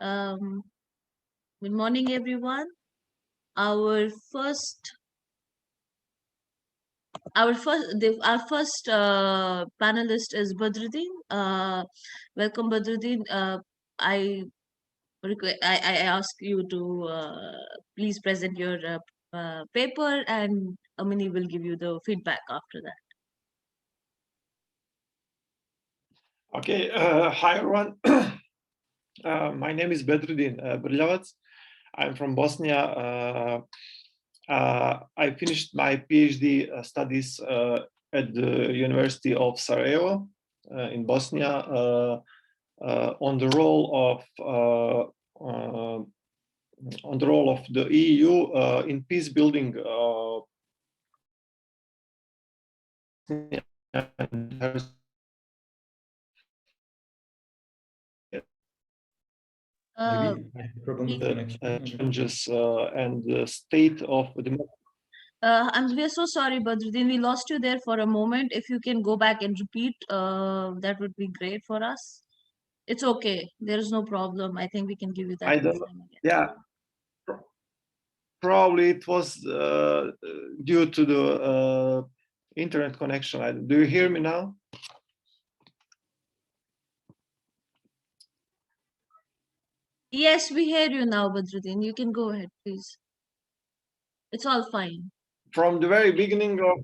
Um, Good morning, everyone. Our first panelist is Bedrudin. Welcome, Bedrudin. I ask you to please present your paper, and Ameni will give you the feedback after that. Okay, hi everyone. My name is Bedrudin Brljavac. I'm from Bosnia. I finished my PhD studies at the University of Sarajevo in Bosnia on the role of the EU in peace building and Maybe I have a problem with connection. challenges and the state of democracy. We're so sorry, Badruddin. We lost you there for a moment. If you can go back and repeat, that would be great for us. It's okay. There is no problem. I think we can give you that time again. Yeah, probably it was due to the internet connection. Do you hear me now? Yes, we hear you now, Badruddin. You can go ahead, please. It's all fine. From the very beginning of...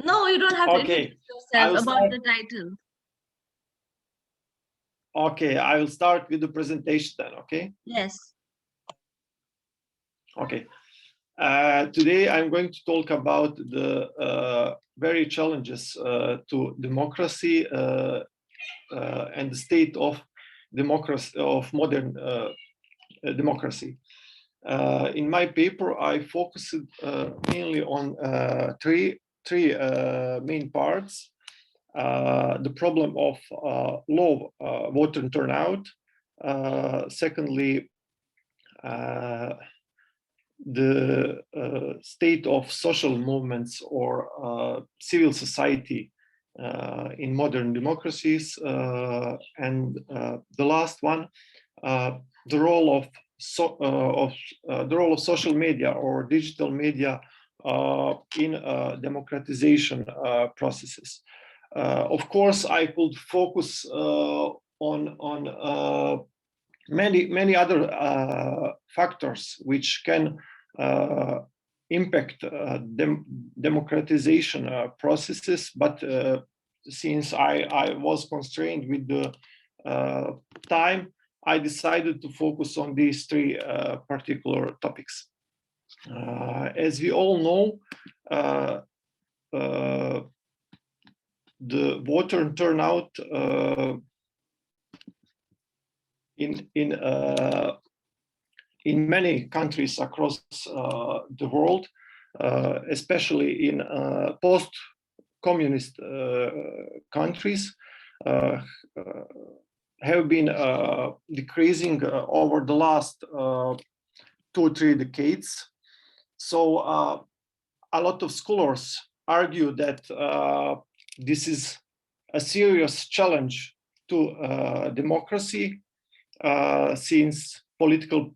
No, you don't have to introduce yourself about the title. Okay, I will start with the presentation then, okay? Yes. Okay. Today I'm going to talk about the very challenges to democracy and the state of democracy, of modern democracy. In my paper, I focused mainly on three main parts. The problem of low voter turnout. Secondly, the state of social movements or civil society in modern democracies, and the last one, the role of social media or digital media in democratization processes. Of course, I could focus on many other factors which can impact democratization processes, but since I was constrained with the time, I decided to focus on these three particular topics. As we all know, the voter turnout in many countries across the world, especially in post-communist countries, have been decreasing over the last 2-3 decades. So a lot of scholars argue that this is a serious challenge to democracy, since political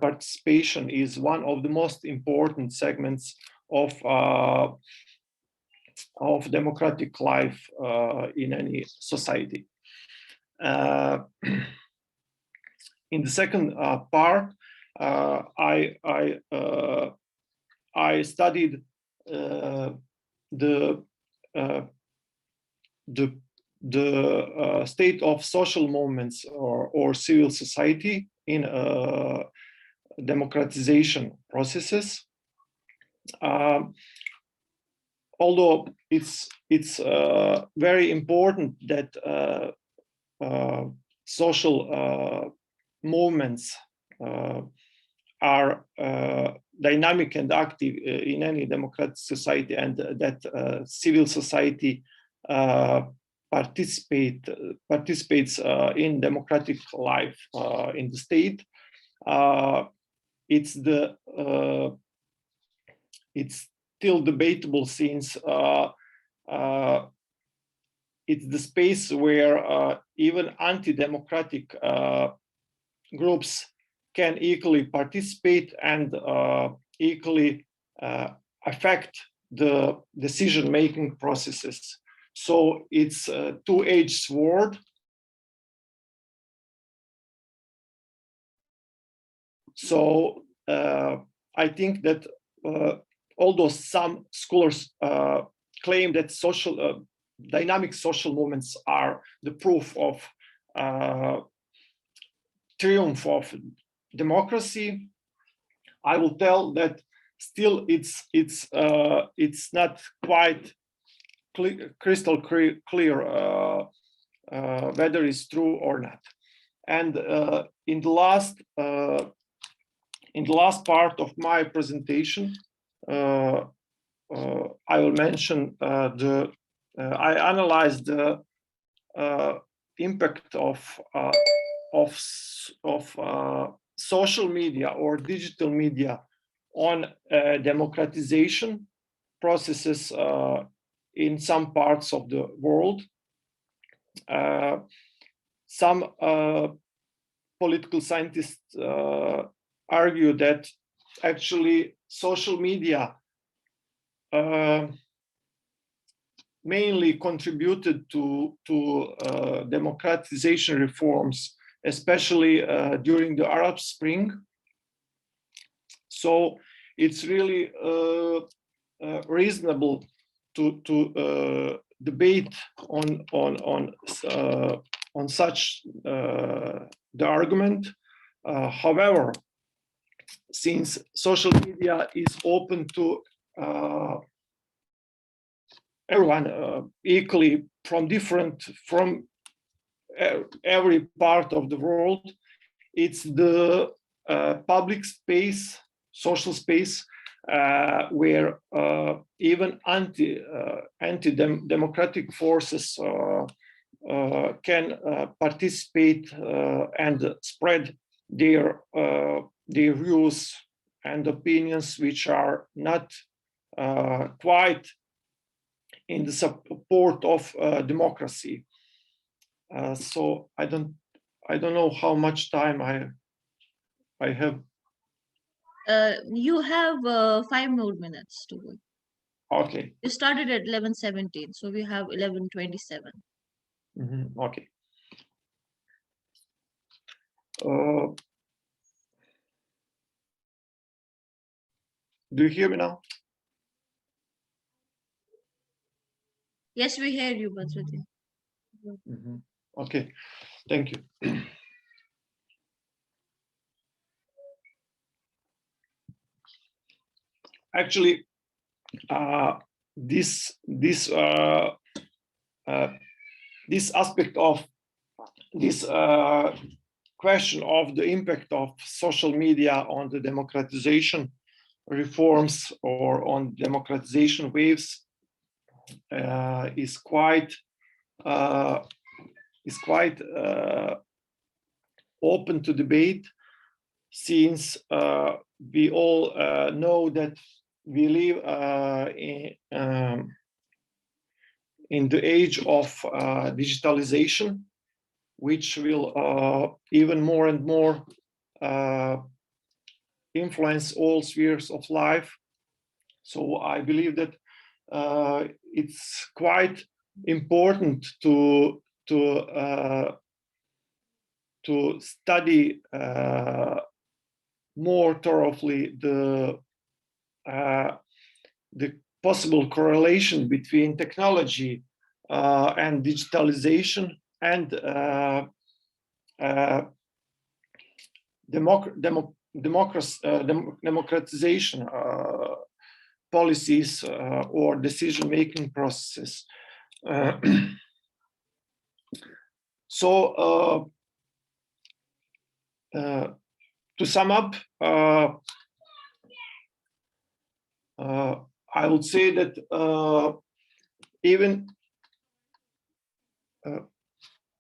participation is one of the most important segments of democratic life in any society. In the second part, I studied the state of social movements or civil society in democratization processes. Although it's very important that social movements are dynamic and active in any democratic society, and that civil society participates in democratic life in the state. It's still debatable, since it's the space where even anti-democratic groups can equally participate and equally affect the decision-making processes. So it's a two-edged sword. So I think that although some scholars claim that dynamic social movements are the proof of triumph of democracy, I will tell that still it's not quite crystal clear whether it's true or not. And in the last part of my presentation, I will mention I analyzed the impact of social media or digital media on democratization processes in some parts of the world. Some political scientists argue that actually social media mainly contributed to democratization reforms, especially during the Arab Spring. So it's really reasonable to debate on such the argument. However, since social media is open to everyone equally from every part of the world, it's the public space, social space, where even anti-democratic forces can participate and spread their views and opinions, which are not quite in the support of democracy. So I don't know how much time I have. You have 5 more minutes to go. Okay. You started at 11:17, so we have 11:27. Okay. Do you hear me now? Yes, we hear you, Bedrudin. Okay, thank you. Actually, this aspect of this question of the impact of social media on the democratization reforms or on democratization waves is quite open to debate, since we all know that we live in the age of digitalization, which will even more and more influence all spheres of life. So I believe that it's quite important to study more thoroughly the possible correlation between technology and digitalization and democratization policies or decision-making processes. So to sum up, I would say that even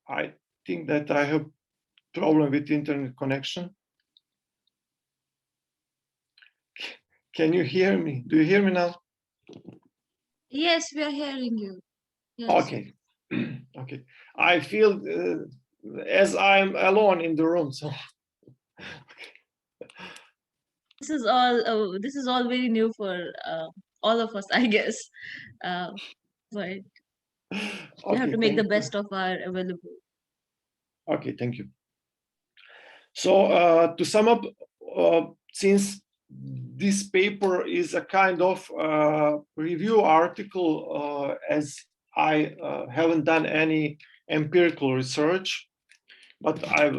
I think that I have problem with internet connection. Can you hear me? Do you hear me now? Yes, we are hearing you. Yes. Okay, Okay, I feel as I'm alone in the room, so. This is all very new for all of us, I guess. But we have to make the best of our available. Okay, thank you. So to sum up, since this paper is a kind of review article, as I haven't done any empirical research, but I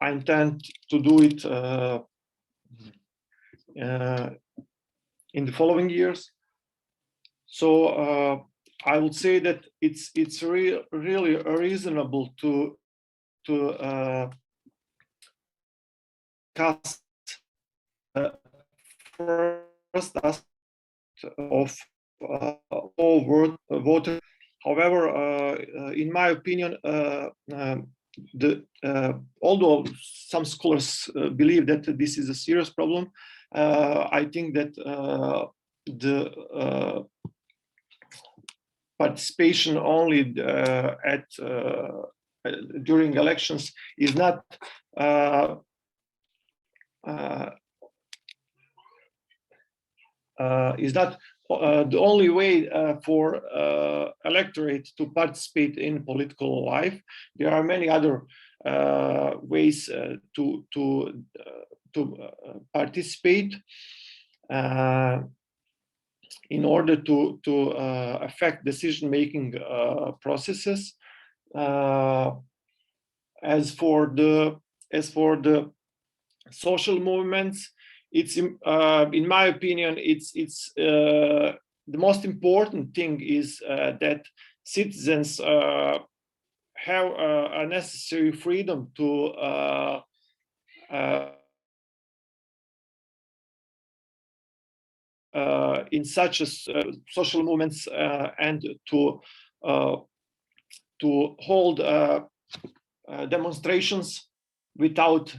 intend to do it in the following years. So I would say that it's really reasonable to cast first aspect of all voter. However, in my opinion, although some scholars believe that this is a serious problem, I think that the participation only during elections is not the only way for electorate to participate in political life. There are many other ways to participate in order to affect decision-making processes. As for the social movements, it's in my opinion, it's the most important thing is that citizens have a necessary freedom to in such as social movements and to hold demonstrations without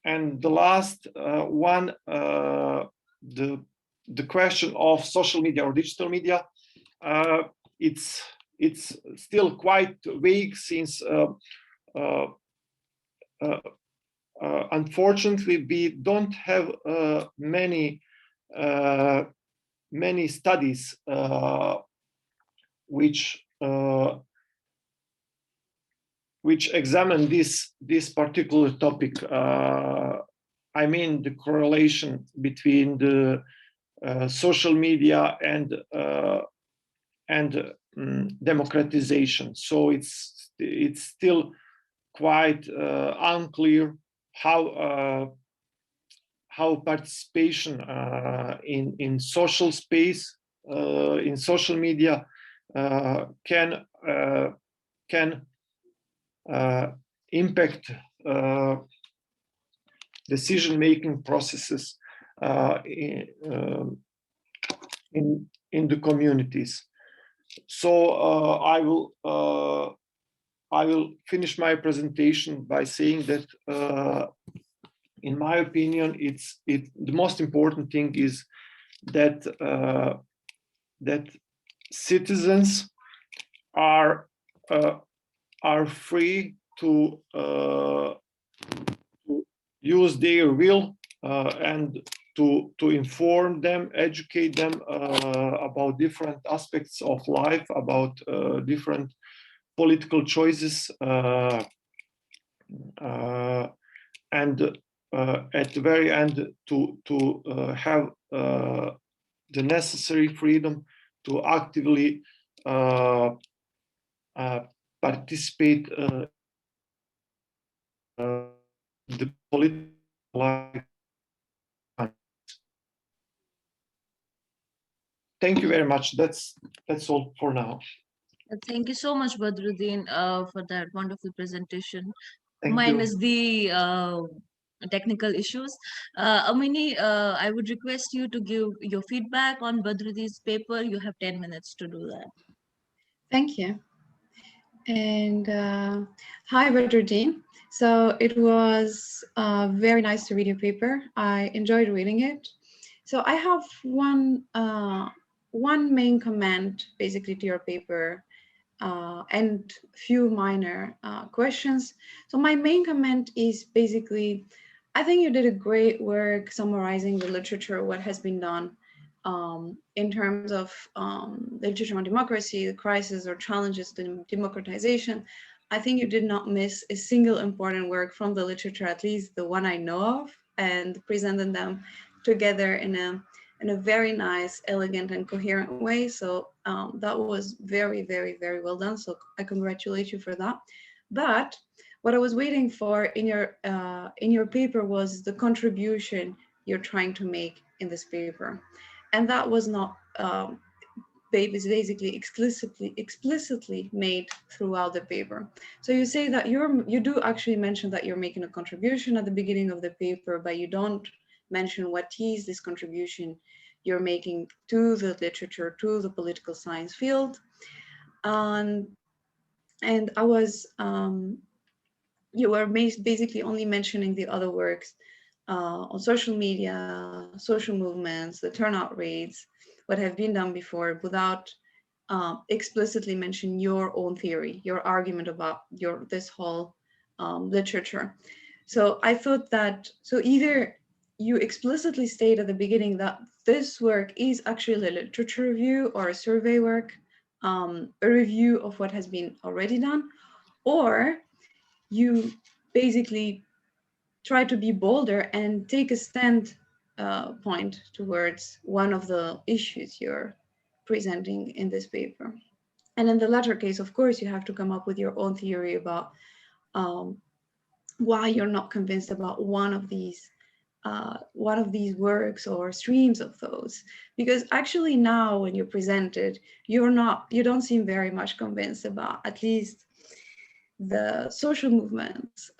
and the last one, the question of social media or digital media, it's still quite vague, since unfortunately we don't have many studies which examine this particular topic. I mean, the correlation between the social media and democratization. So it's still quite unclear how participation in social space, in social media, can impact decision-making processes in the communities. So I will finish my presentation by saying that in my opinion, the most important thing is that that citizens are free to use their will and to inform them, educate them about different aspects of life, about different political choices, and at the very end to have the necessary freedom to actively participate the political life. Thank you very much. That's all for now. Thank you so much, Bedrudin, for that wonderful presentation. Thank Minus you. the technical issues. Ameni, I would request you to give your feedback on Bedrudin's paper. You have 10 minutes to do that. Thank you. And hi, Bedrudin. So it was very nice to read your paper. I enjoyed reading it. So I have one main comment basically to your paper and few minor questions. So my main comment is basically, I think you did a great work summarizing the literature, what has been done in terms of literature on democracy, the crisis or challenges to democratization. I think you did not miss a single important work from the literature, at least the one I know of, and presented them together in a very nice, elegant, and coherent way. So that was very, very, very well done. So I congratulate you for that. But what I was waiting for in your paper was the contribution you're trying to make in this paper, and that was not basically explicitly made throughout the paper. So you say that you do actually mention that you're making a contribution at the beginning of the paper, but you don't mention what is this contribution you're making to the literature, to the political science field. And I was, you were basically only mentioning the other works on social media, social movements, the turnout rates, what have been done before, without explicitly mention your own theory, your argument about this whole literature. So I thought that, so either you explicitly state at the beginning that this work is actually a literature review or a survey work, a review of what has been already done, or you basically try to be bolder and take a stand point towards one of the issues you're presenting in this paper. And in the latter case, of course, you have to come up with your own theory about why you're not convinced about one of these works or streams of those. Because actually now when you present it, you don't seem very much convinced about at least the social movements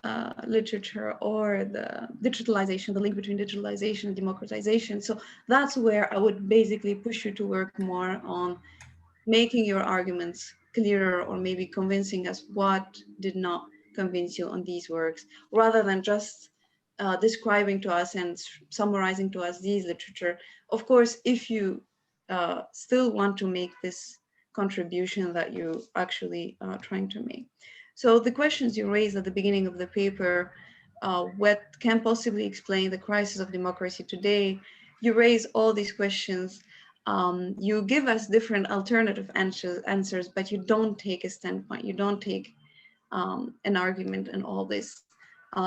literature or the digitalization, the link between digitalization and democratization. So that's where I would basically push you to work more on making your arguments clearer, or maybe convincing us what did not convince you on these works, rather than just describing to us and summarizing to us these literature. Of course, if you still want to make this contribution that you actually are trying to make. So the questions you raised at the beginning of the paper, what can possibly explain the crisis of democracy today, you raise all these questions. You give us different alternative answers, but you don't take a standpoint. You don't take an argument in all this.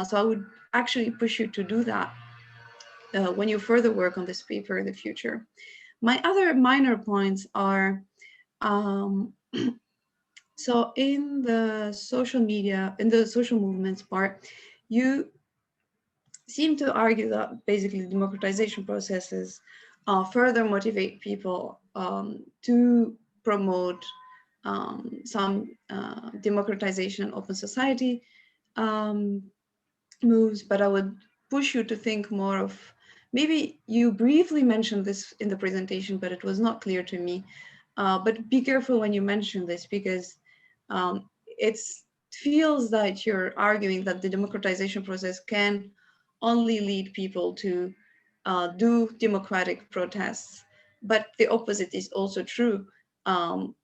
So I would actually push you to do that when you further work on this paper in the future. My other minor points are, so in the social media, in the social movements part, you seem to argue that basically the democratization processes further motivate people to promote some democratization and open society moves, but I would push you to think more of, maybe you briefly mentioned this in the presentation, but it was not clear to me. But be careful when you mention this, because it feels that you're arguing that the democratization process can only lead people to do democratic protests, but the opposite is also true. The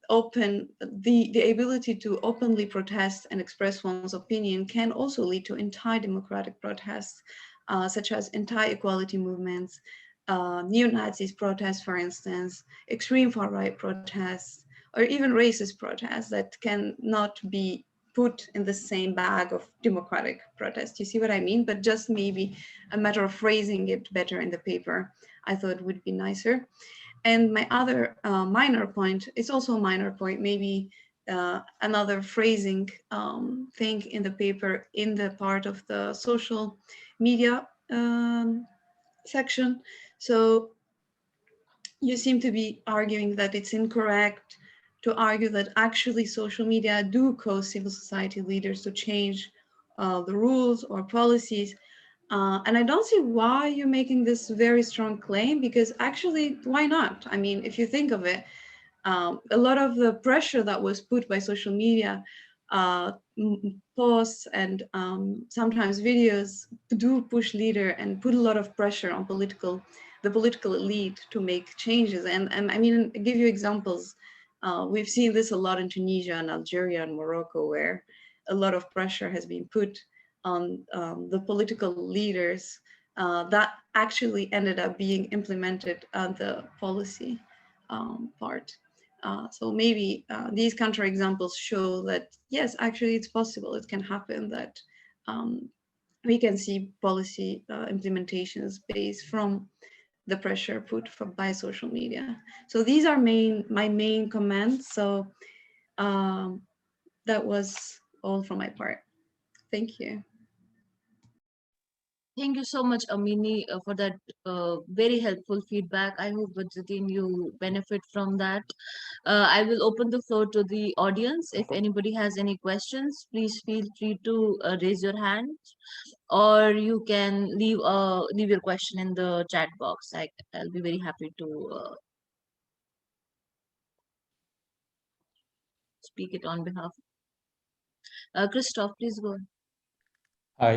ability to openly protest and express one's opinion can also lead to anti-democratic protests, such as anti-equality movements, neo-Nazis protests, for instance, extreme far-right protests, or even racist protests that cannot be put in the same bag of democratic protest. You see what I mean? But just maybe a matter of phrasing it better in the paper, I thought would be nicer. And my other minor point, it's also a minor point, maybe another phrasing thing in the paper, in the part of the social media section. So you seem to be arguing that it's incorrect to argue that actually social media do cause civil society leaders to change the rules or policies. And I don't see why you're making this very strong claim, because actually, why not? I mean, if you think of it, a lot of the pressure that was put by social media posts and sometimes videos do push leader and put a lot of pressure on the political elite to make changes. And I mean, I'll give you examples. We've seen this a lot in Tunisia and Algeria and Morocco, where a lot of pressure has been put on the political leaders that actually ended up being implemented on the policy part. So maybe these counterexamples show that, yes, actually it's possible, it can happen, that we can see policy implementations based from the pressure put by social media. So these are my main comments. So that was all from my part. Thank you. Thank you so much, Ameni, for that very helpful feedback. I hope, Bedrudin, you benefit from that. I will open the floor to the audience. If anybody has any questions, please feel free to raise your hand, or you can leave your question in the chat box. I'll be very happy to speak it on behalf. Krystof, please go. Hi,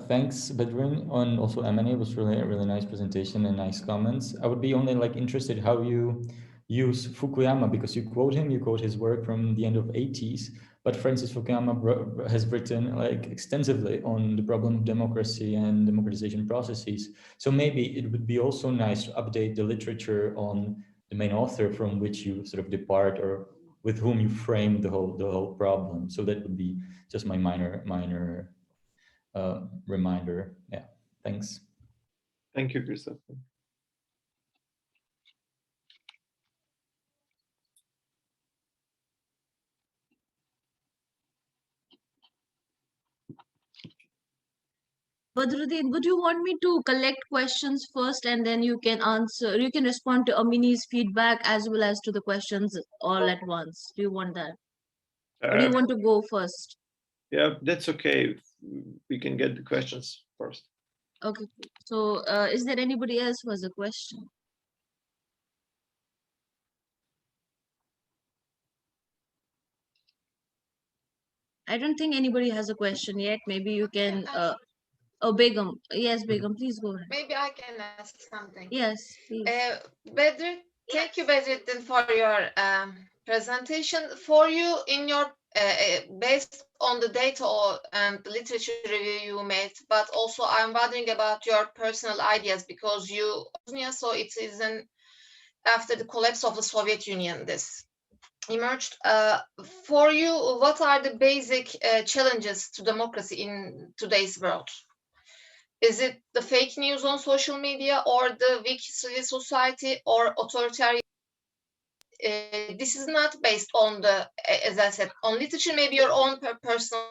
thanks, Bedrudin, and also Ameni. It was really a really nice presentation and nice comments. I would be only interested how you use Fukuyama, because you quote his work from the end of 80s, but Francis Fukuyama has written extensively on the problem of democracy and democratization processes. So maybe it would be also nice to update the literature on the main author from which you sort of depart, or with whom you frame the whole problem. So that would be just my minor reminder. Yeah, thanks. Thank you, Krystof. Bedrudin, would you want me to collect questions first and then you can answer, you can respond to Amini's feedback as well as to the questions all at once? Do you want that? Or do you want to go first? Yeah, that's okay. We can get the questions first. Okay. So is there anybody else who has a question? I don't think anybody has a question yet. Maybe you can... Oh, Begum. Yes, Begum, please go ahead. Maybe I can ask something. Yes, please. Bedr, thank you, Bedrudin, for your presentation. For you, in your based on the data or the literature review you made, but also I'm wondering about your personal ideas, because you, so it is after the collapse of the Soviet Union, this emerged. For you, what are the basic challenges to democracy in today's world? Is it the fake news on social media, or the weak civil society, or authoritarian? This is not based on the, as I said, on literature, maybe your own personal.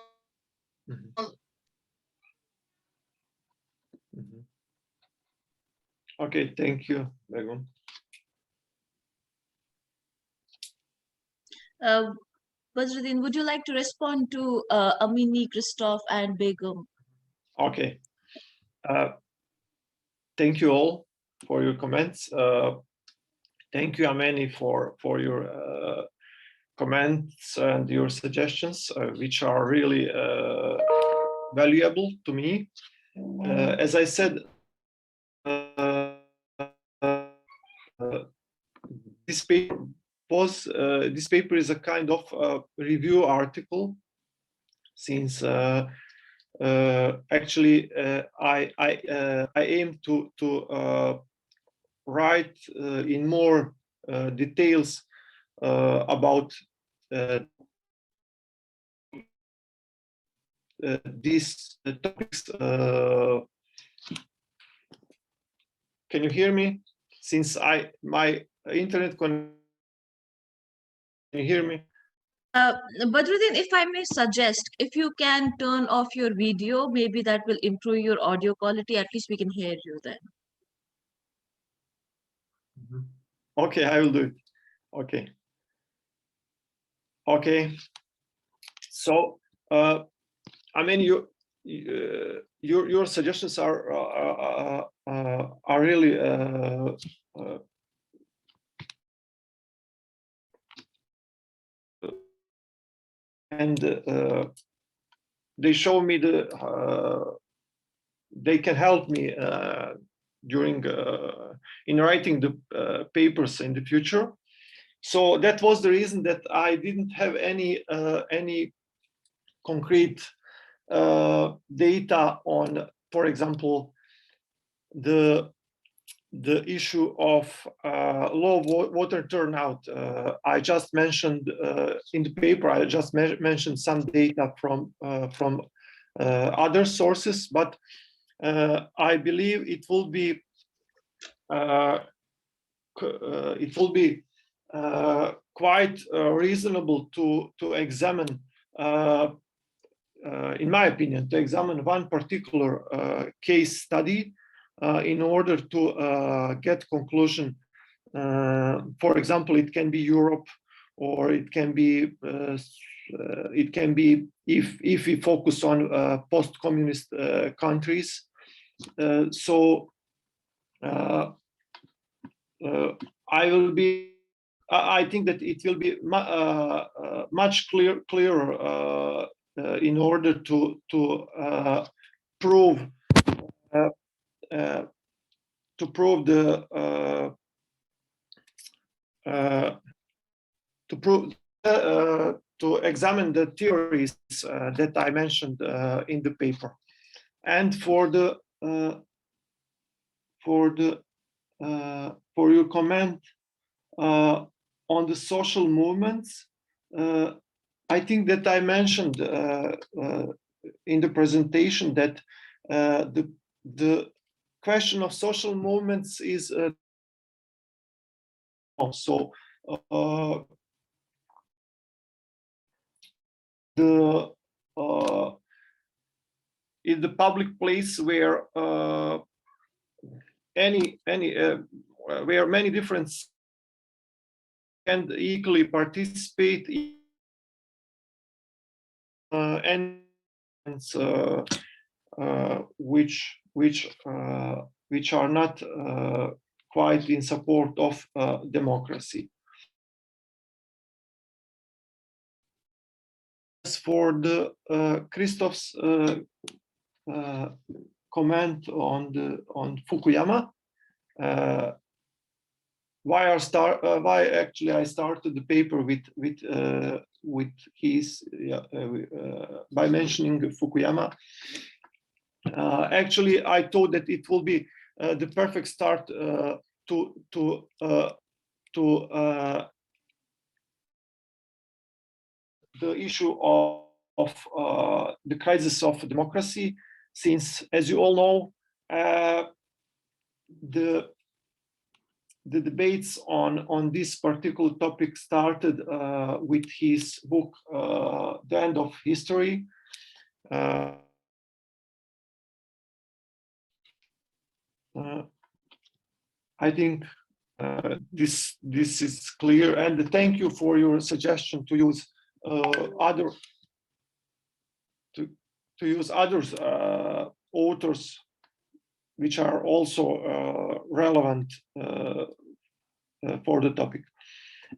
Okay, thank you, Begum. Bedrudin, would you like to respond to Ameni, Krystof, and Begum? Okay. Thank you all for your comments. Thank you, Ameni, for your comments and your suggestions, which are really valuable to me. As I said, this paper is a kind of review article, since actually I aim to write in more details about these topics. Can you hear me? Since my internet connection. Can you hear me? Bedrudin, if I may suggest, if you can turn off your video, maybe that will improve your audio quality. At least we can hear you then. Okay, I will do it. Okay. Okay. So, I mean, your suggestions are really and they show me they can help me during in writing the papers in the future. So that was the reason that I didn't have any concrete data on, for example, the issue of low voter turnout. I just mentioned in the paper. I just mentioned some data from other sources, but I believe it will be quite reasonable to examine, in my opinion, to examine one particular case study in order to get conclusion. For example, it can be Europe, or it can be if we focus on post-communist countries. So I think that it will be much clearer in order to prove to examine the theories that I mentioned in the paper. And for your comment on the social movements, I think that I mentioned in the presentation that the question of social movements is also in the public place where where many different can equally participate and which are not quite in support of democracy. As for the Krystof's comment on Fukuyama, why actually I started the paper with his by mentioning Fukuyama. Actually, I thought that it will be the perfect start to the issue of the crisis of democracy, since, as you all know, the debates on this particular topic started with his book, The End of History. I think this is clear, and thank you for your suggestion to use other authors which are also relevant for the topic.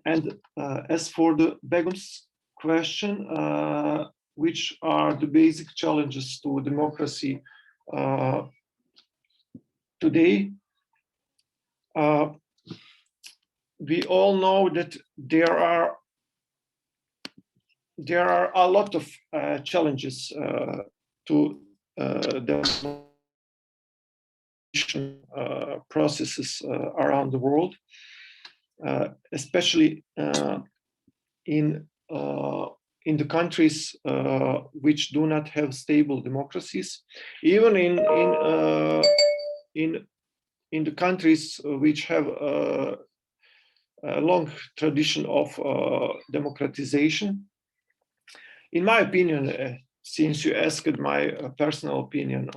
And as for the Begum's question, which are the basic challenges to democracy today, we all know that there are a lot of challenges to the processes around the world, especially in the countries which do not have stable democracies, even in the countries which have a long tradition of democratization. In my opinion, since you asked my personal opinion,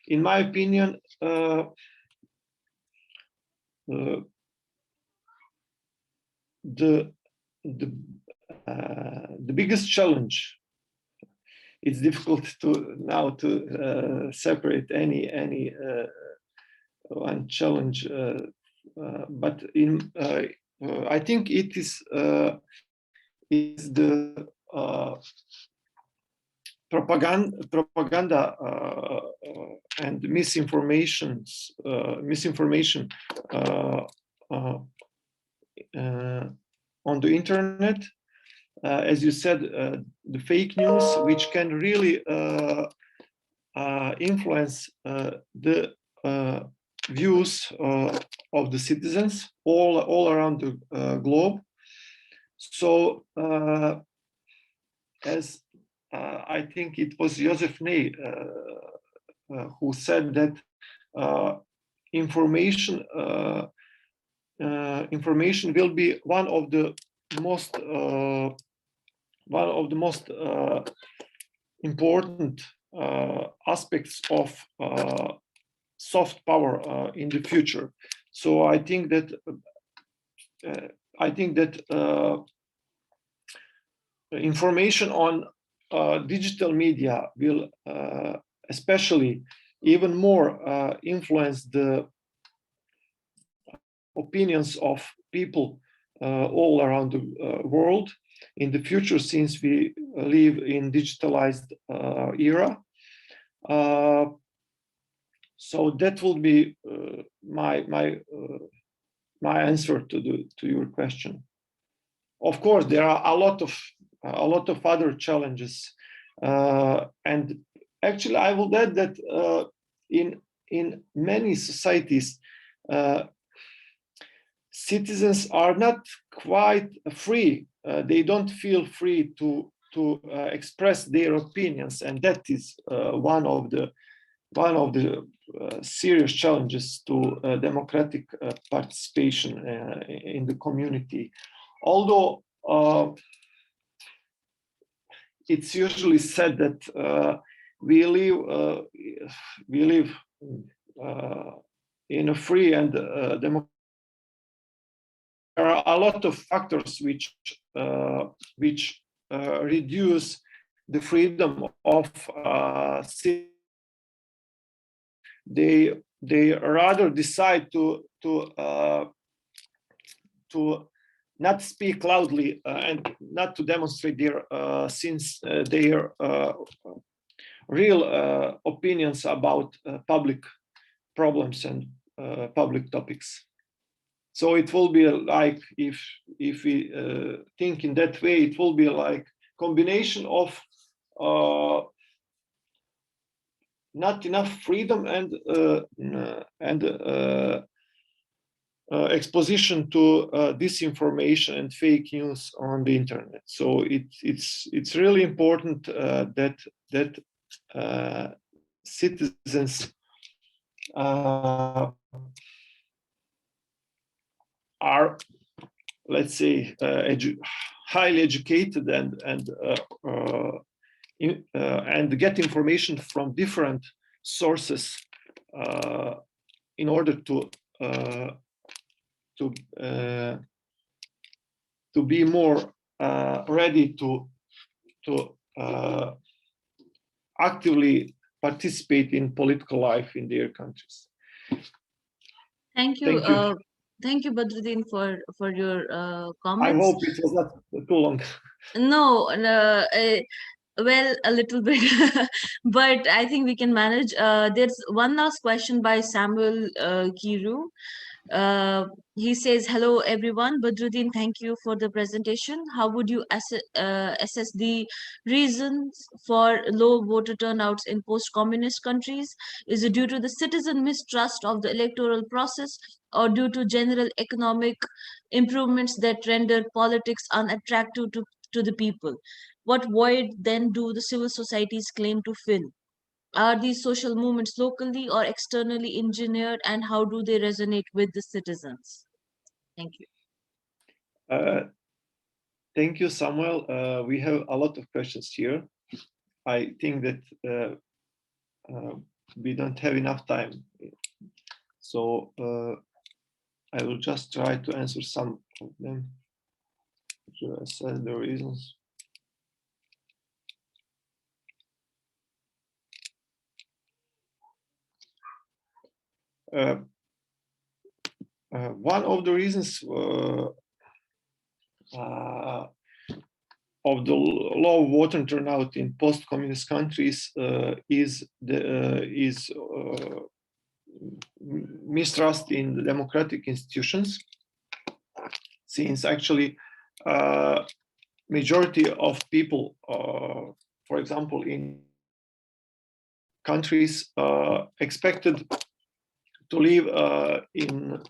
in my opinion, the biggest challenge, it's difficult to separate any one challenge, but I think it is is the propaganda and misinformation on the internet. As you said, the fake news, which can really influence the views of the citizens all around the globe. So, as I think it was Joseph Ney who said that information will be one of the most important aspects of soft power in the future. So I think that information on digital media will especially even more influence the opinions of people all around the world in the future, since we live in digitalized era. So that will be my answer to your question. Of course, there are a lot of other challenges, and actually, I will add that in many societies, citizens are not quite free. They don't feel free to express their opinions, and that is one of the serious challenges to democratic participation in the community. Although it's usually said that we live in a free and democratic. There are a lot of factors which reduce the freedom of citizens. They rather decide to not speak loudly and not to demonstrate their real opinions about public problems and public topics. So it will be like, if we think in that way, it will be like combination of not enough freedom and exposition to disinformation and fake news on the internet. So it's really important that citizens are, let's say, highly educated and get information from different sources in order to be more ready to actively participate in political life in their countries. Thank you. Thank you, Bedrudin, for your comments. I hope it was not too long. No, well, a little bit, but I think we can manage. There's one last question by Samuel Kiru. He says, hello, everyone. Bedrudin, thank you for the presentation. How would you assess the reasons for low voter turnouts in post-communist countries? Is it due to the citizen mistrust of the electoral process, or due to general economic improvements that render politics unattractive to the people? What void then do the civil societies claim to fill? Are these social movements locally or externally engineered, and how do they resonate with the citizens? Thank you. Thank you, Samuel. We have a lot of questions here. I think that we don't have enough time. So I will just try to answer some of them to assess the reasons. One of the reasons the low voter turnout in post-communist countries is mistrust in the democratic institutions, since actually majority of people, for example, in countries expected to live in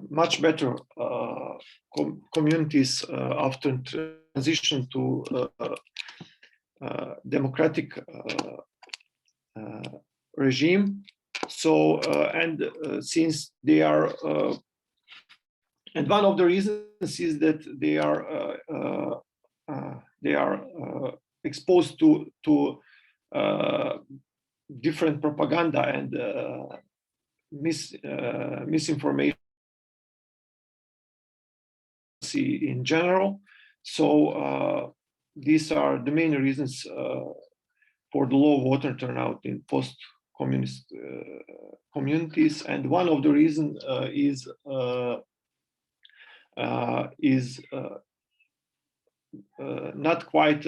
much better communities after transition to democratic regime. So since they are, and one of the reasons is that they are exposed to different propaganda and misinformation in general. So these are the main reasons for the low voter turnout in post-communist communities, and one of the reasons is not quite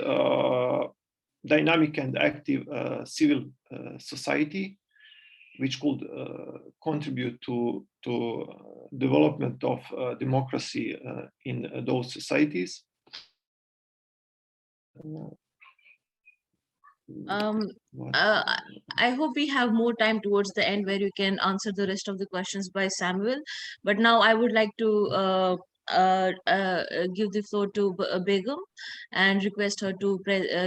dynamic and active civil society, which could contribute to development of democracy in those societies. I hope we have more time towards the end where you can answer the rest of the questions by Samuel. But now I would like to give the floor to Begum and request her to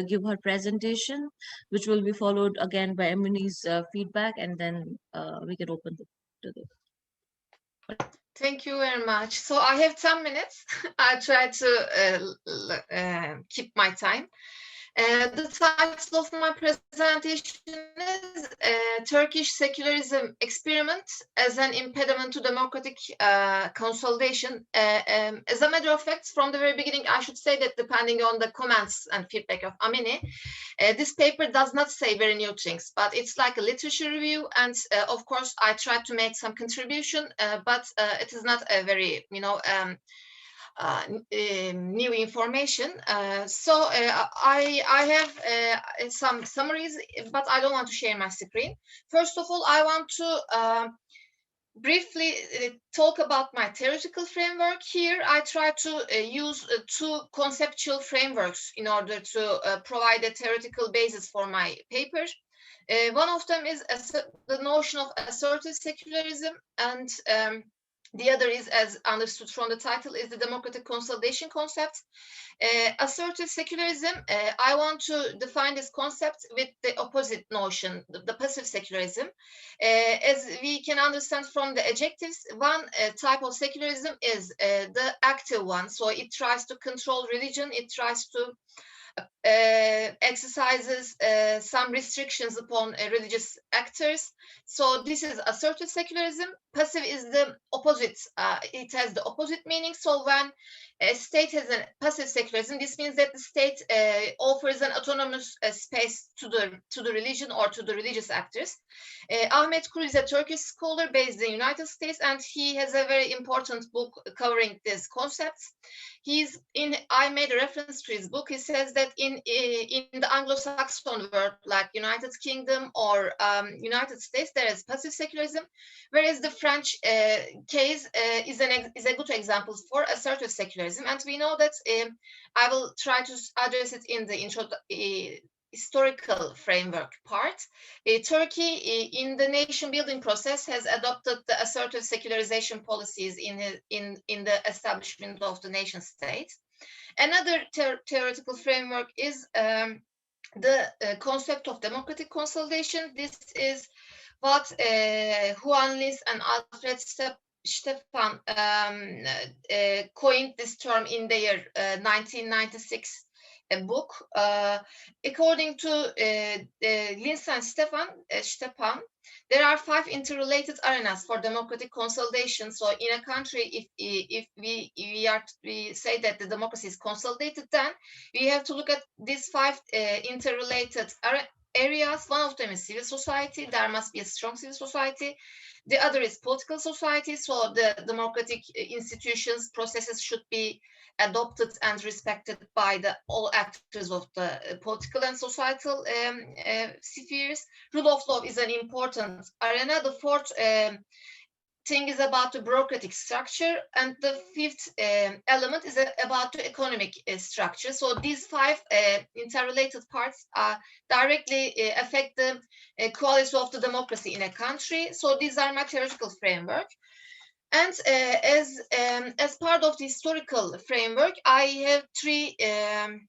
give her presentation, which will be followed again by Ameni's feedback, and then we can open the Thank you very much. So I have 10 minutes. I'll try to keep my time. The title of my presentation is Turkish Secularism Experiment as an Impediment to Democratic Consolidation. As a matter of fact, from the very beginning, I should say that depending on the comments and feedback of Ameni, this paper does not say very new things, but it's like a literature review. And of course, I tried to make some contribution, but it is not a very, new information. So I have some summaries, but I don't want to share my screen. First of all, I want to briefly talk about my theoretical framework. Here, I try to use two conceptual frameworks in order to provide a theoretical basis for my paper. One of them is the notion of assertive secularism, and the other is, as understood from the title, is the democratic consolidation concept. Assertive secularism, I want to define this concept with the opposite notion, the passive secularism. As we can understand from the adjectives, one type of secularism is the active one. So it tries to control religion, it tries to exercises some restrictions upon religious actors. So this is assertive secularism. Passive is the opposite. It has the opposite meaning. So when a state has a passive secularism, this means that the state offers an autonomous space to the religion or to the religious actors. Ahmet Kuru is a Turkish scholar based in the United States, and he has a very important book covering this concept. I made a reference to his book. He says that in the Anglo-Saxon world, like United Kingdom or United States, there is passive secularism, whereas the French case is a good example for assertive secularism. And we know that I will try to address it in the historical framework part. Turkey, in the nation building process, has adopted the assertive secularization policies in the establishment of the nation state. Another theoretical framework is the concept of democratic consolidation. This is what Juan Lis and Alfred Stefan coined this term in their 1996 book. According to Lis and Stepan, there are 5 interrelated arenas for democratic consolidation. So in a country, if we say that the democracy is consolidated, then we have to look at these 5 interrelated areas. One of them is civil society. There must be a strong civil society. The other is political society. So the democratic institutions, processes should be adopted and respected by all actors of the political and societal spheres. Rule of law is an important arena. The fourth thing is about the bureaucratic structure, and the fifth element is about the economic structure. So these five interrelated parts directly affect the quality of the democracy in a country. So these are my theoretical framework. And as part of the historical framework, I have three time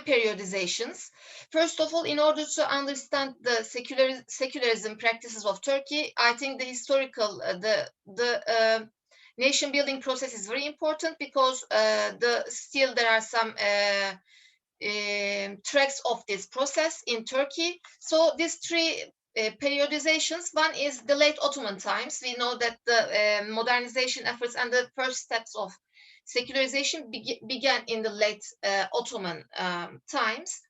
periodizations. First of all, in order to understand the secularism practices of Turkey, I think the historical, the nation building process is very important, because still there are some tracks of this process in Turkey. So these three periodizations, one is the late Ottoman times. We know that the modernization efforts and the first steps of secularization began in the late Ottoman times.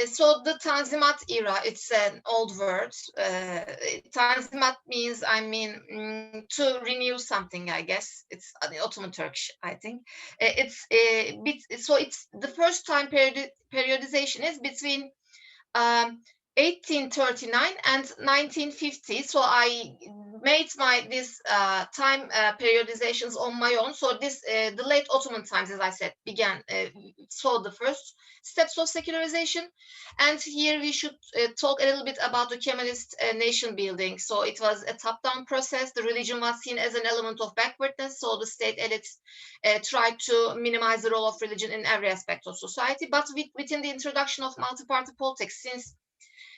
So the Tanzimat era, it's an old word. Tanzimat means, to renew something, I guess. It's Ottoman Turkish, I think. So it's the first time periodization is between 1839 and 1950. So I made this time periodizations on my own. So this the late Ottoman times, as I said, began so the first steps of secularization. And here we should talk a little bit about the Kemalist nation building. So it was a top-down process. The religion was seen as an element of backwardness. So the state elites tried to minimize the role of religion in every aspect of society. But within the introduction of multi-party politics since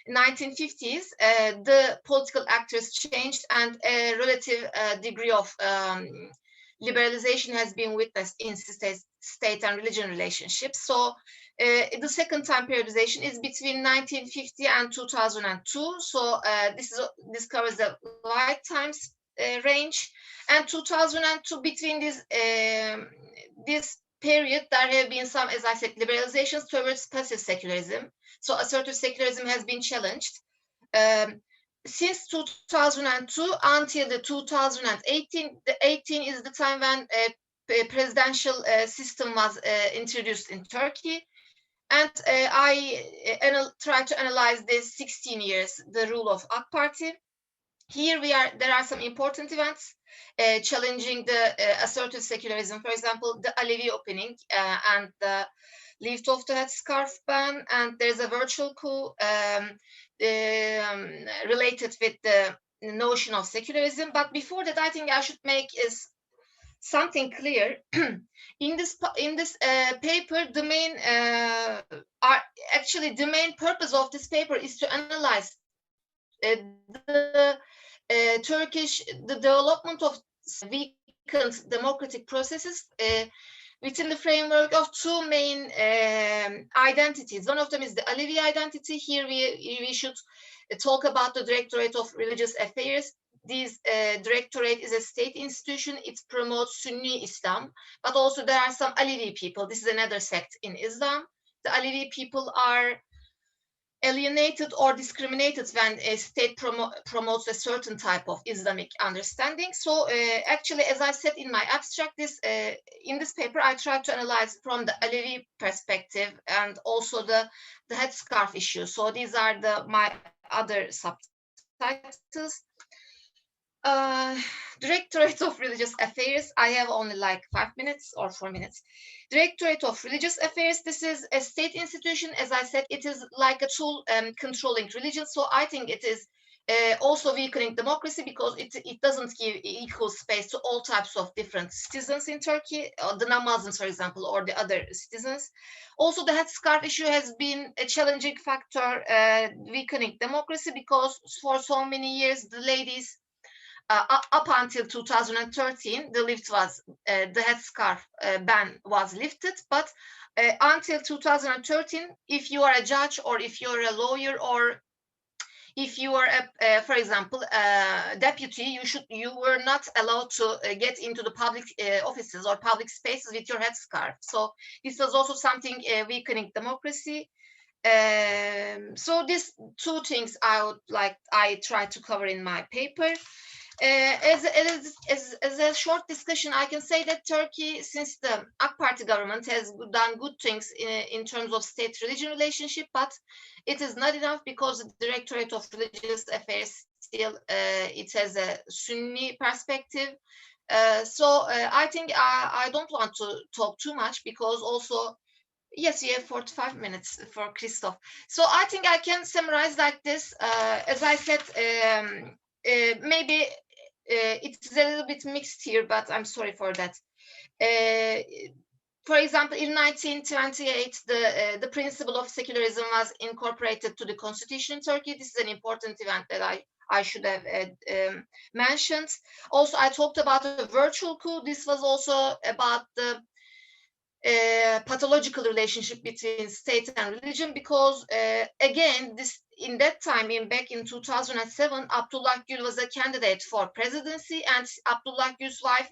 1950s, the political actors changed, and a relative degree of liberalization has been witnessed in state and religion relationships. So the second time periodization is between 1950 and 2002. So this covers the light times range, and 2002. Between this period, there have been some, as I said, liberalizations towards passive secularism. So assertive secularism has been challenged. Since 2002 until the 2018, the 18 is the time when a presidential system was introduced in Turkey. And I try to analyze this 16 years, the rule of AK Party. Here there are some important events challenging the assertive secularism. For example, the Alevi opening and the lift of the headscarf ban, and there's a virtual coup related with the notion of secularism. But before that, I think I should make something clear. In this paper, the main purpose of this paper is to analyze the development of weakened democratic processes within the framework of two main identities. One of them is the Alevi identity. Here we should talk about the Directorate of Religious Affairs. This Directorate is a state institution. It promotes Sunni Islam, but also there are some Alevi people. This is another sect in Islam. The Alevi people are alienated or discriminated when a state promotes a certain type of Islamic understanding. So actually, as I said in my abstract, in this paper, I tried to analyze from the Alevi perspective and also the headscarf issue. So these are my other subtitles. Directorate of Religious Affairs. I have only like 5 minutes or 4 minutes. Directorate of Religious Affairs. This is a state institution. As I said, it is like a tool controlling religion. So I think it is also weakening democracy, because it doesn't give equal space to all types of different citizens in Turkey, or the non-Muslims, for example, or the other citizens. Also, the headscarf issue has been a challenging factor weakening democracy, because for so many years, the ladies, up until 2013, the headscarf ban was lifted. But until 2013, if you are a judge, or if you're a lawyer, or if you are, for example, a deputy, you were not allowed to get into the public offices or public spaces with your headscarf. So this was also something weakening democracy. So these two things I try to cover in my paper. As a short discussion, I can say that Turkey, since the AK Party government has done good things in terms of state-religion relationship, but it is not enough because the Directorate of Religious Affairs still it has a Sunni perspective. So I think I don't want to talk too much because also, yes, you have 45 minutes for Krystof. So I think I can summarize like this. As I said, maybe it's a little bit mixed here, but I'm sorry for that. For example, in 1928, the principle of secularism was incorporated to the constitution in Turkey. This is an important event that I should have mentioned. Also, I talked about a virtual coup. This was also about the pathological relationship between state and religion, because again, this in that time, back in 2007, Abdullah Gül was a candidate for presidency, and Abdullah Gül's wife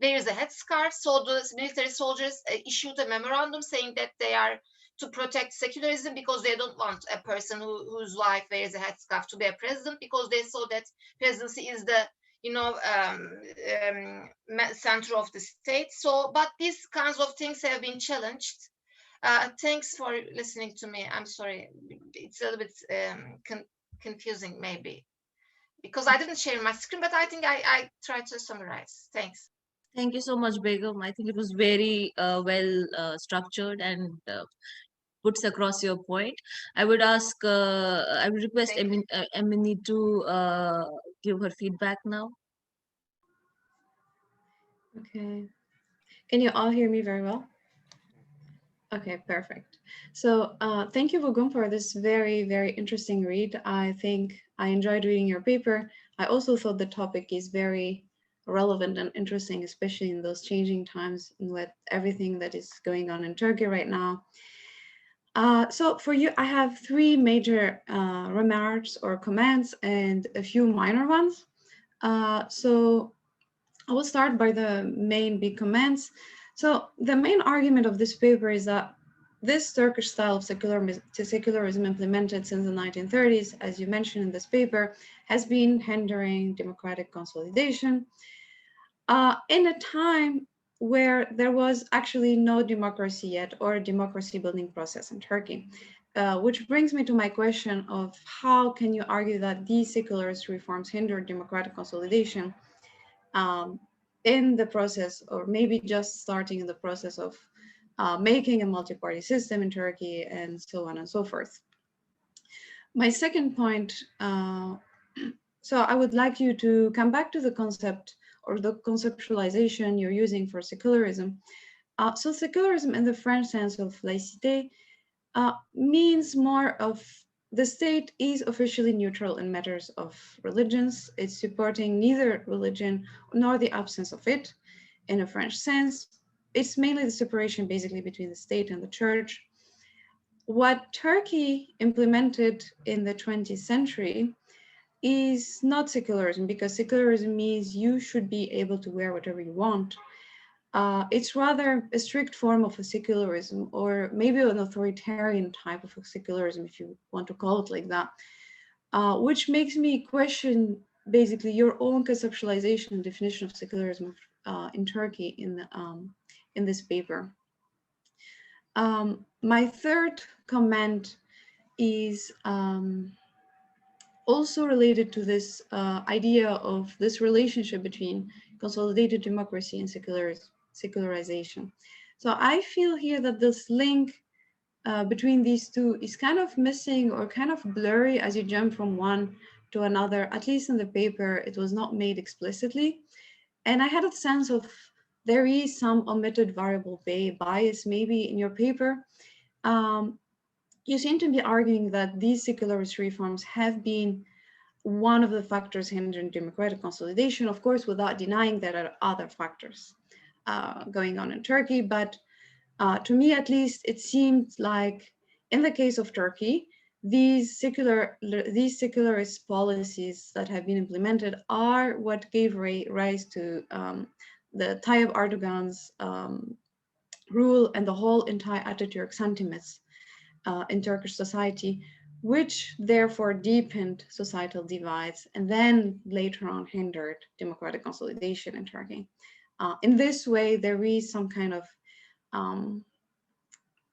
wears a headscarf. So the military soldiers issued a memorandum saying that they are to protect secularism because they don't want a person whose wife wears a headscarf to be a president, because they saw that presidency is the center of the state. So, but these kinds of things have been challenged. Thanks for listening to me. I'm sorry, it's a little bit confusing maybe, because I didn't share my screen, but I think I tried to summarize. Thanks. Thank you so much, Begum. I think it was very well structured and puts across your point. I would request Ameni to give her feedback now. Okay. Can you all hear me very well? Okay, perfect. So thank you, Begum, for this very, very interesting read. I think I enjoyed reading your paper. I also thought the topic is very relevant and interesting, especially in those changing times with everything that is going on in Turkey right now. So for you, I have three major remarks or comments and a few minor ones. So I will start by the main big comments. So the main argument of this paper is that this Turkish style of secularism implemented since the 1930s, as you mentioned in this paper, has been hindering democratic consolidation in a time where there was actually no democracy yet or a democracy building process in Turkey. Which brings me to my question of how can you argue that these secularist reforms hinder democratic consolidation in the process, or maybe just starting in the process of making a multi-party system in Turkey and so on and so forth. My second point, so I would like you to come back to the concept or the conceptualization you're using for secularism. So secularism in the French sense of laïcité means more of the state is officially neutral in matters of religions. It's supporting neither religion nor the absence of it in a French sense. It's mainly the separation basically between the state and the church. What Turkey implemented in the 20th century is not secularism, because secularism means you should be able to wear whatever you want. It's rather a strict form of a secularism, or maybe an authoritarian type of a secularism, if you want to call it like that, which makes me question basically your own conceptualization and definition of secularism in Turkey in this paper. My third comment is also related to this idea of this relationship between consolidated democracy and secularization. So I feel here that this link between these two is kind of missing or kind of blurry as you jump from one to another. At least in the paper, it was not made explicitly. And I had a sense of there is some omitted variable bias maybe in your paper. You seem to be arguing that these secularist reforms have been one of the factors hindering democratic consolidation, of course, without denying there are other factors going on in Turkey. But to me, at least, it seemed like in the case of Turkey, these secularist policies that have been implemented are what gave rise to the Tayyip Erdogan's rule and the whole entire Atatürk sentiments in Turkish society, which therefore deepened societal divides and then later on hindered democratic consolidation in Turkey. In this way, there is some kind of,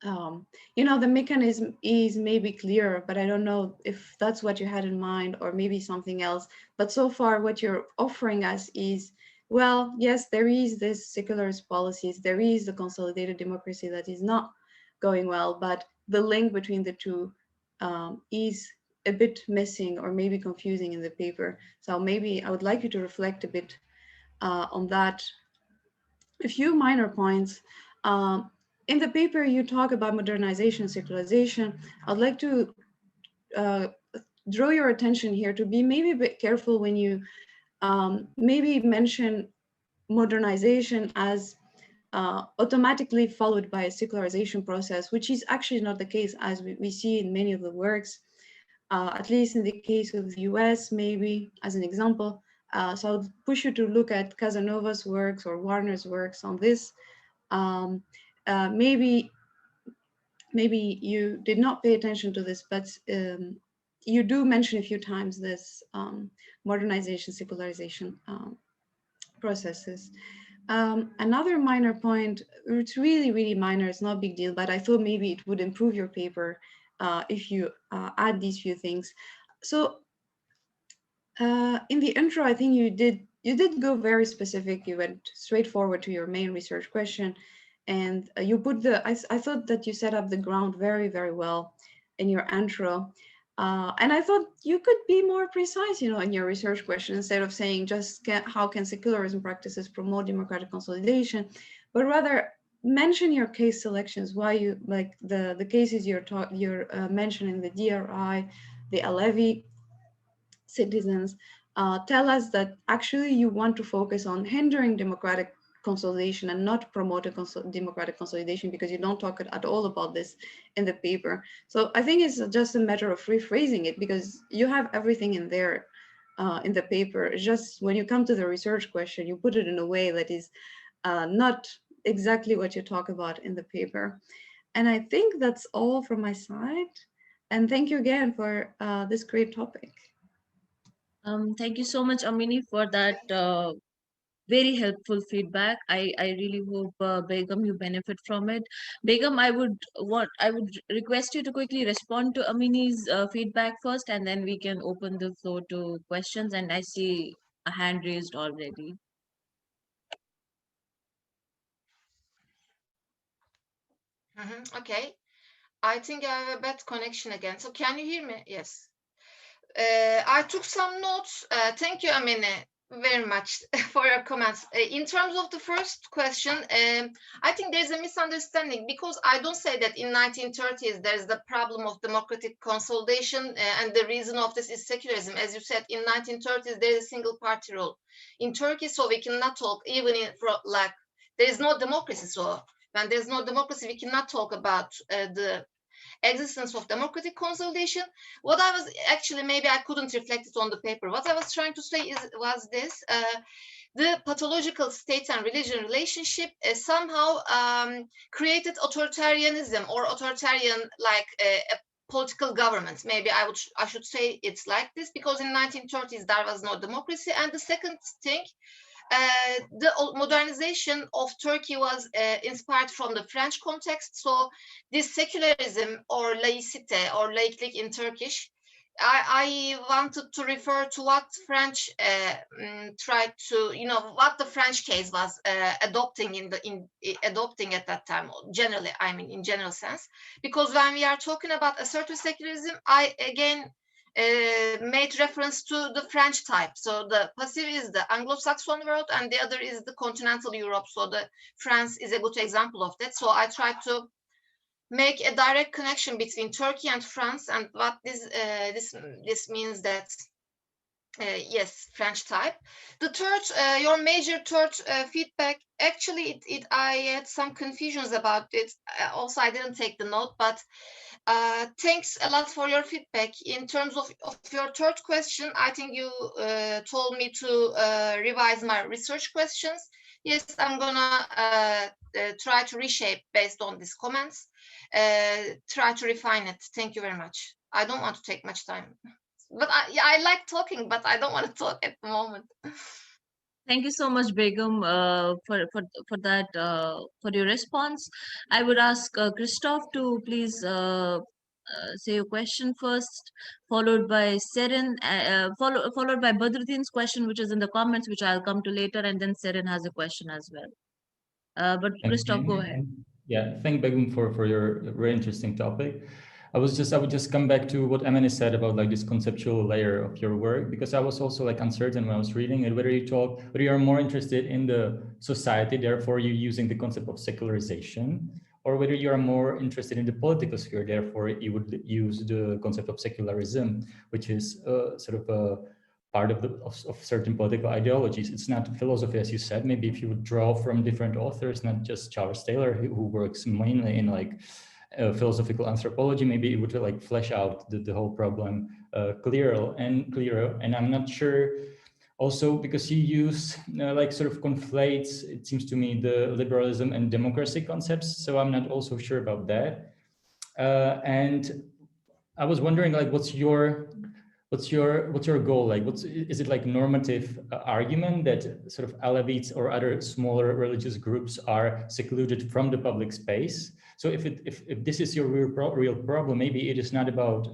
the mechanism is maybe clear, but I don't know if that's what you had in mind or maybe something else. But so far, what you're offering us is, well, yes, there is this secularist policies, there is the consolidated democracy that is not going well, but the link between the two is a bit missing or maybe confusing in the paper. So maybe I would like you to reflect a bit on that. A few minor points. In the paper, you talk about modernization, secularization. I'd like to draw your attention here to be maybe a bit careful when you maybe mention modernization as automatically followed by a secularization process, which is actually not the case, as we see in many of the works, at least in the case of the US, maybe as an example. So I'll push you to look at Casanova's works or Warner's works on this. Maybe you did not pay attention to this, but you do mention a few times this modernization, secularization processes. Another minor point, it's really, really minor, it's not a big deal, but I thought maybe it would improve your paper if you add these few things. So in the intro, I think you did go very specific. You went straight forward to your main research question, and you put I thought that you set up the ground very, very well in your intro. And I thought you could be more precise, in your research question, instead of saying just how can secularism practices promote democratic consolidation, but rather mention your case selections, why you like the cases you're mentioning, the DRI, the Alevi citizens. Tell us that actually you want to focus on hindering democratic consolidation and not promoting democratic consolidation, because you don't talk at all about this in the paper. So I think it's just a matter of rephrasing it, because you have everything in there in the paper. It's just when you come to the research question, you put it in a way that is not exactly what you talk about in the paper. And I think that's all from my side. And thank you again for this great topic. Thank you so much, Ameni, for that very helpful feedback. I really hope Begum, you benefit from it. Begum, I would request you to quickly respond to Ameni's feedback first, and then we can open the floor to questions. And I see a hand raised already. Okay, I think I have a bad connection again. So can you hear me? Yes. I took some notes. Thank you, Ameni, very much for your comments. In terms of the first question, I think there's a misunderstanding, because I don't say that in 1930s there's the problem of democratic consolidation and the reason of this is secularism. As you said, in 1930s there is a single party rule in Turkey, so we cannot talk even like there is no democracy. So when there's no democracy, we cannot talk about the existence of democratic consolidation. What I was actually, maybe I couldn't reflect it on the paper. What I was trying to say was this: the pathological state and religion relationship somehow created authoritarianism, or authoritarian like a political government. Maybe I should say it's like this, because in 1930s there was no democracy. And the second thing, the modernization of Turkey was inspired from the French context. So this secularism or laicite or laiklik in Turkish, I wanted to refer to what French tried to, what the French case was adopting adopting at that time. Generally, I mean, in general sense, because when we are talking about assertive secularism, I again made reference to the French type. So the passive is the Anglo-Saxon world, and the other is the continental Europe. So the France is a good example of that. So I tried to make a direct connection between Turkey and France, and what this means that yes, French type. The third, your major third feedback, actually I had some confusions about it. Also, I didn't take the note, but thanks a lot for your feedback. In terms of your third question, I think you told me to revise my research questions. Yes, I'm gonna try to reshape based on these comments, try to refine it. Thank you very much. I don't want to take much time, but I like talking, but I don't want to talk at the moment. Thank you so much, Begum, for that for your response. I would ask Krystof to please say your question first, followed by Serin, followed by Bedrudin's question, which is in the comments, which I'll come to later, and then Serin has a question as well. But Krystof, go ahead. Yeah, thank Begum for your very interesting topic. I would just come back to what Ameni said about like this conceptual layer of your work, because I was also like uncertain when I was reading it, whether you are more interested in the society, therefore you're using the concept of secularization, or whether you are more interested in the political sphere, therefore you would use the concept of secularism, which is sort of a part of certain political ideologies. It's not philosophy, as you said. Maybe if you would draw from different authors, not just Charles Taylor, who works mainly in like philosophical anthropology, maybe it would like flesh out the whole problem clearer. And I'm not sure also because you use like sort of conflates, it seems to me, the liberalism and democracy concepts. So I'm not also sure about that. And I was wondering, like, what's your goal? Like, is it like normative argument that sort of Alevites or other smaller religious groups are secluded from the public space? So if this is your real problem, maybe it is not about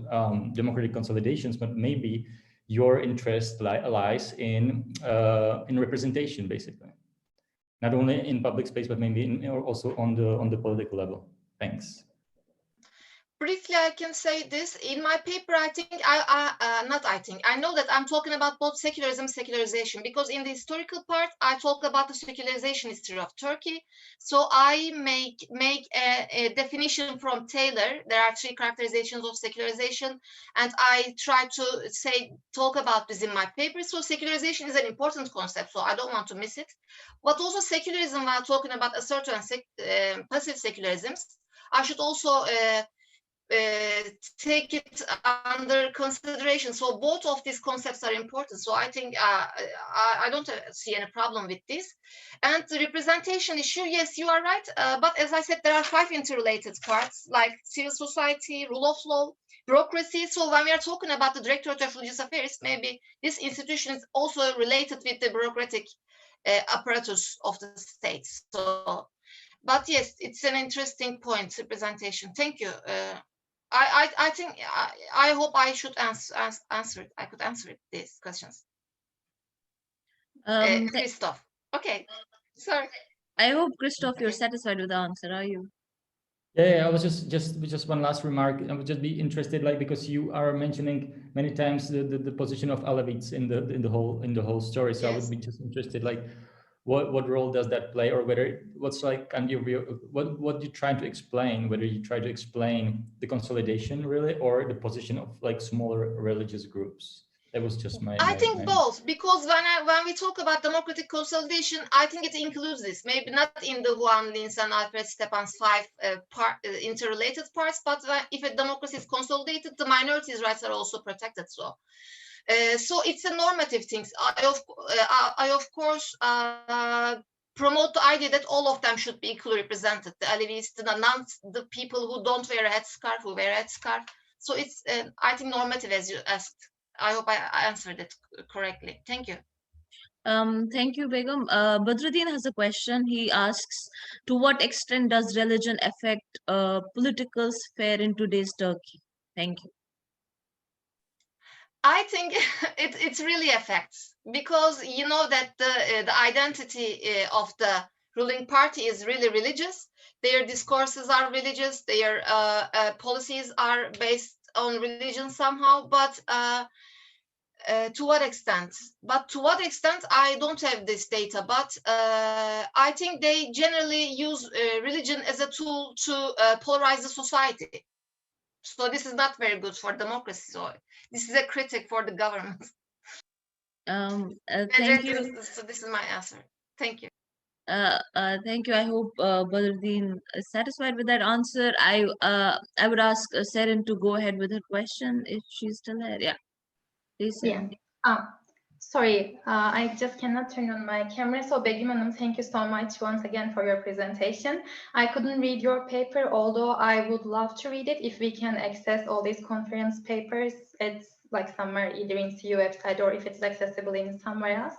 democratic consolidations, but maybe your interest lies in representation, basically, not only in public space, but maybe also on the political level. Thanks. Briefly, I can say this. In my paper, I know that I'm talking about both secularism, secularization, because in the historical part, I talk about the secularization history of Turkey. So I make a definition from Taylor. There are 3 characterizations of secularization, and I try to talk about this in my paper. So secularization is an important concept, so I don't want to miss it. But also secularism, while talking about assertive and passive secularisms, I should also take it under consideration. So both of these concepts are important. So I think I don't see any problem with this. And the representation issue, yes, you are right. But as I said, there are 5 interrelated parts, like civil society, rule of law, bureaucracy. So when we are talking about the Directorate of Religious Affairs, maybe this institution is also related with the bureaucratic apparatus of the state. So, but yes, it's an interesting point, representation. Thank you. I think I hope I should answer it. I could answer these questions. Krystof. Okay. Sorry. I hope, Krystof, you're satisfied with the answer. Are you? Yeah, I was just one last remark. I would just be interested, like, because you are mentioning many times the position of Alevites in the whole story. So yes. I would be just interested, like, what role does that play, or whether what's like kind of what you're trying to explain, whether you try to explain the consolidation really, or the position of like smaller religious groups. That was just I think both, because when we talk about democratic consolidation, I think it includes this. Maybe not in the Juan Linz and Alfred Stepan's 5 interrelated parts, but if a democracy is consolidated, the minorities' rights are also protected. So it's a normative thing. I of course promote the idea that all of them should be equally represented. The Alevis, the people who don't wear a headscarf, who wear a headscarf. So it's I think normative, as you asked. I hope I answered it correctly. Thank you. Thank you, Begum. Bedrudin has a question. He asks, to what extent does religion affect political sphere in today's Turkey? Thank you. I think it really affects, because you know that the identity of the ruling party is really religious. Their discourses are religious. Their policies are based on religion somehow. But to what extent? I don't have this data. But I think they generally use religion as a tool to polarize the society. So this is not very good for democracy. So this is a critic for the government. Thank you. So this is my answer. Thank you. Thank you. I hope Bedrudin is satisfied with that answer. I would ask Serin to go ahead with her question if she's still there. Yeah, please, Serin. Yeah. Sorry, I just cannot turn on my camera. So Begum, thank you so much once again for your presentation. I couldn't read your paper, although I would love to read it if we can access all these conference papers. It's like somewhere either in CU website or if it's accessible in somewhere else.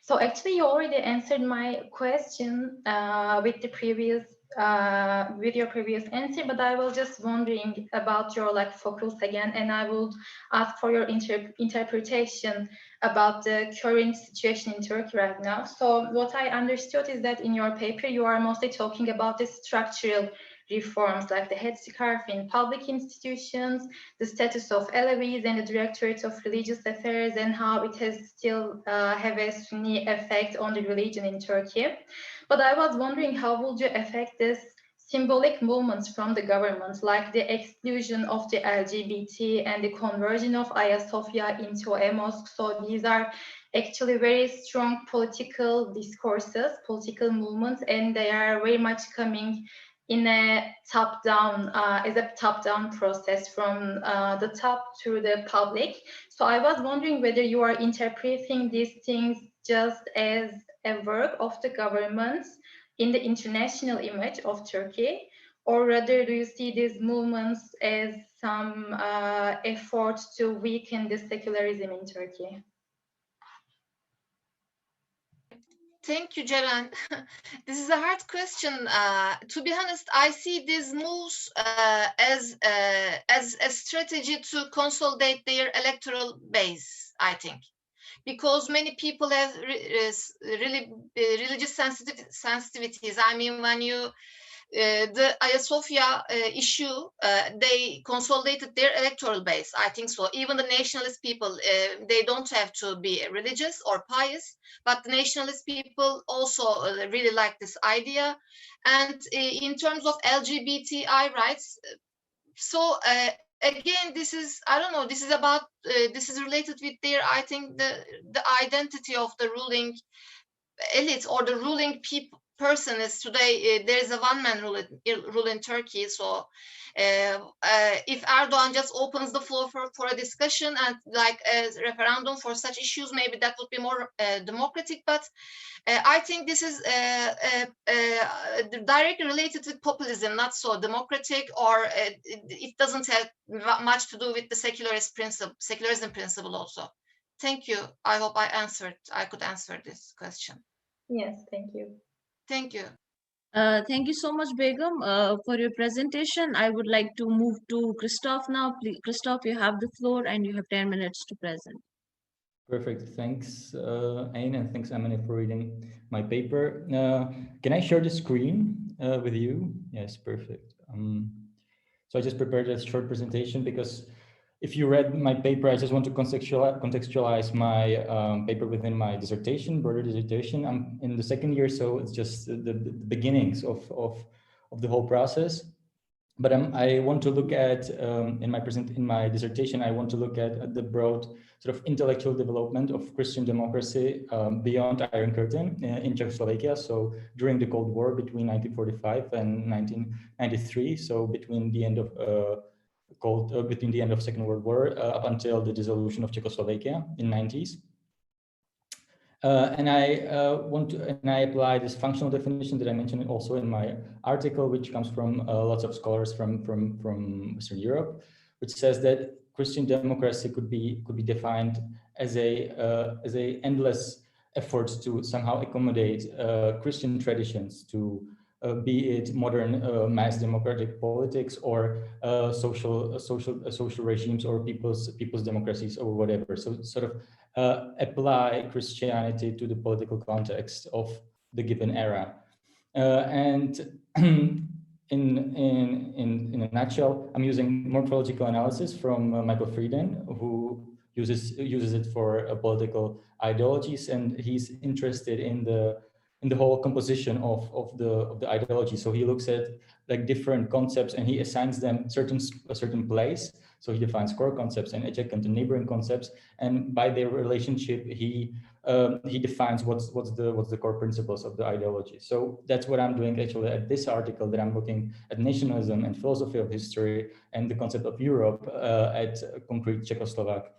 So actually you already answered my question with the previous with your previous answer, but I was just wondering about your like focus again, and I would ask for your interpretation about the current situation in Turkey right now. So what I understood is that in your paper you are mostly talking about the structural reforms like the headscarf in public institutions, the status of Alevis and the Directorate of Religious Affairs, and how it has still have a Sunni effect on the religion in Turkey. But I was wondering how would you affect this symbolic movements from the government, like the exclusion of the LGBT and the conversion of Hagia Sophia into a mosque. So these are actually very strong political discourses, political movements, and they are very much coming in a top-down, as a top-down process from the top to the public. So I was wondering whether you are interpreting these things just as a work of the government in the international image of Turkey, or rather do you see these movements as some effort to weaken the secularism in Turkey? Thank you, Ceren. This is a hard question. To be honest, I see these moves as a strategy to consolidate their electoral base, I think, because many people have really religious sensitivities. I mean, when you the Hagia Sophia issue, they consolidated their electoral base. I think so. Even the nationalist people, they don't have to be religious or pious, but the nationalist people also really like this idea. And in terms of LGBTI rights, so again, this is, I don't know, this is about, this is related with their, I think, the identity of the ruling elite or the ruling person is today. There is a one-man rule in Turkey. So if Erdogan just opens the floor for a discussion and like a referendum for such issues, maybe that would be more democratic. But I think this is directly related with populism, not so democratic, or it doesn't have much to do with the secularism principle also. Thank you. I hope I could answer this question. Yes, thank you. Thank you. Thank you so much, Begum, for your presentation. I would like to move to Krystof now. Please, Krystof, you have the floor and you have 10 minutes to present. Perfect. Thanks, Ain, and thanks, Ameni, for reading my paper. Can I share the screen with you? Yes, perfect. So I just prepared a short presentation because if you read my paper, I just want to contextualize my paper within my dissertation, broader dissertation. I'm in the second year, so it's just the beginnings of the whole process. But I want to look at in my dissertation, I want to look at the broad sort of intellectual development of Christian democracy beyond Iron Curtain in Czechoslovakia. So during the Cold War between 1945 and 1993. So between the end of between the end of Second World War up until the dissolution of Czechoslovakia in 90s. And I apply this functional definition that I mentioned also in my article, which comes from lots of scholars from Western Europe, which says that Christian democracy could be defined as a endless effort to somehow accommodate Christian traditions, to be it modern mass democratic politics or social regimes or people's democracies or whatever. So sort of apply Christianity to the political context of the given era. And in a nutshell, I'm using morphological analysis from Michael Frieden, who uses it for political ideologies, and he's interested in the whole composition of the ideology. So he looks at like different concepts and he assigns them a certain place. So he defines core concepts and adjacent and neighboring concepts, and by their relationship, he he defines what's the core principles of the ideology. So that's what I'm doing actually at this article, that I'm looking at nationalism and philosophy of history and the concept of Europe at concrete Czechoslovak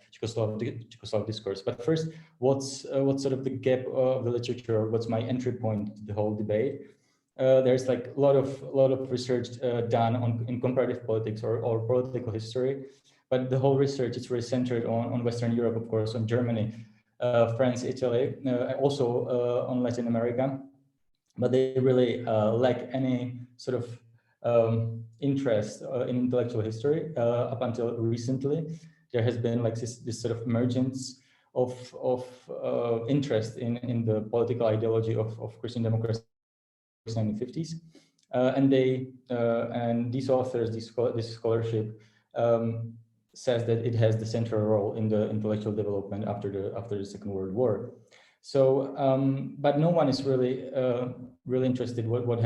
discourse. But first, what's sort of the gap of the literature? What's my entry point to the whole debate? There's like a lot of research done in comparative politics or political history, but the whole research is really centered on Western Europe, of course, on Germany, France, Italy, also on Latin America, but they really lack any sort of interest in intellectual history up until recently. There has been like this sort of emergence of interest in the political ideology of Christian democracy in the 1950s, and these authors, this scholarship says that it has the central role in the intellectual development after the Second World War. So, but no one is really interested what was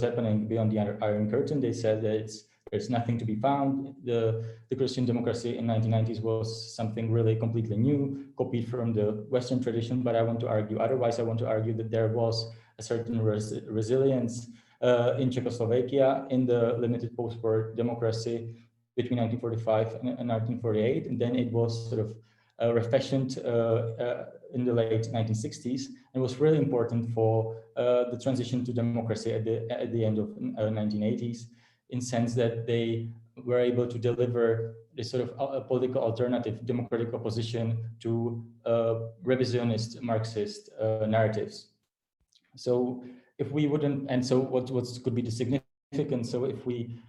happening beyond the Iron Curtain. They said that there's nothing to be found. The Christian democracy in 1990s was something really completely new, copied from the Western tradition. But I want to argue otherwise. I want to argue that there was a certain resilience in Czechoslovakia in the limited post-war democracy between 1945 and 1948, and then it was sort of refashioned in the late 1960s, and was really important for the transition to democracy at the end of 1980s, in sense that they were able to deliver this sort of a political alternative, democratic opposition to revisionist Marxist narratives. So if we wouldn't, and so what could be the significance? So if we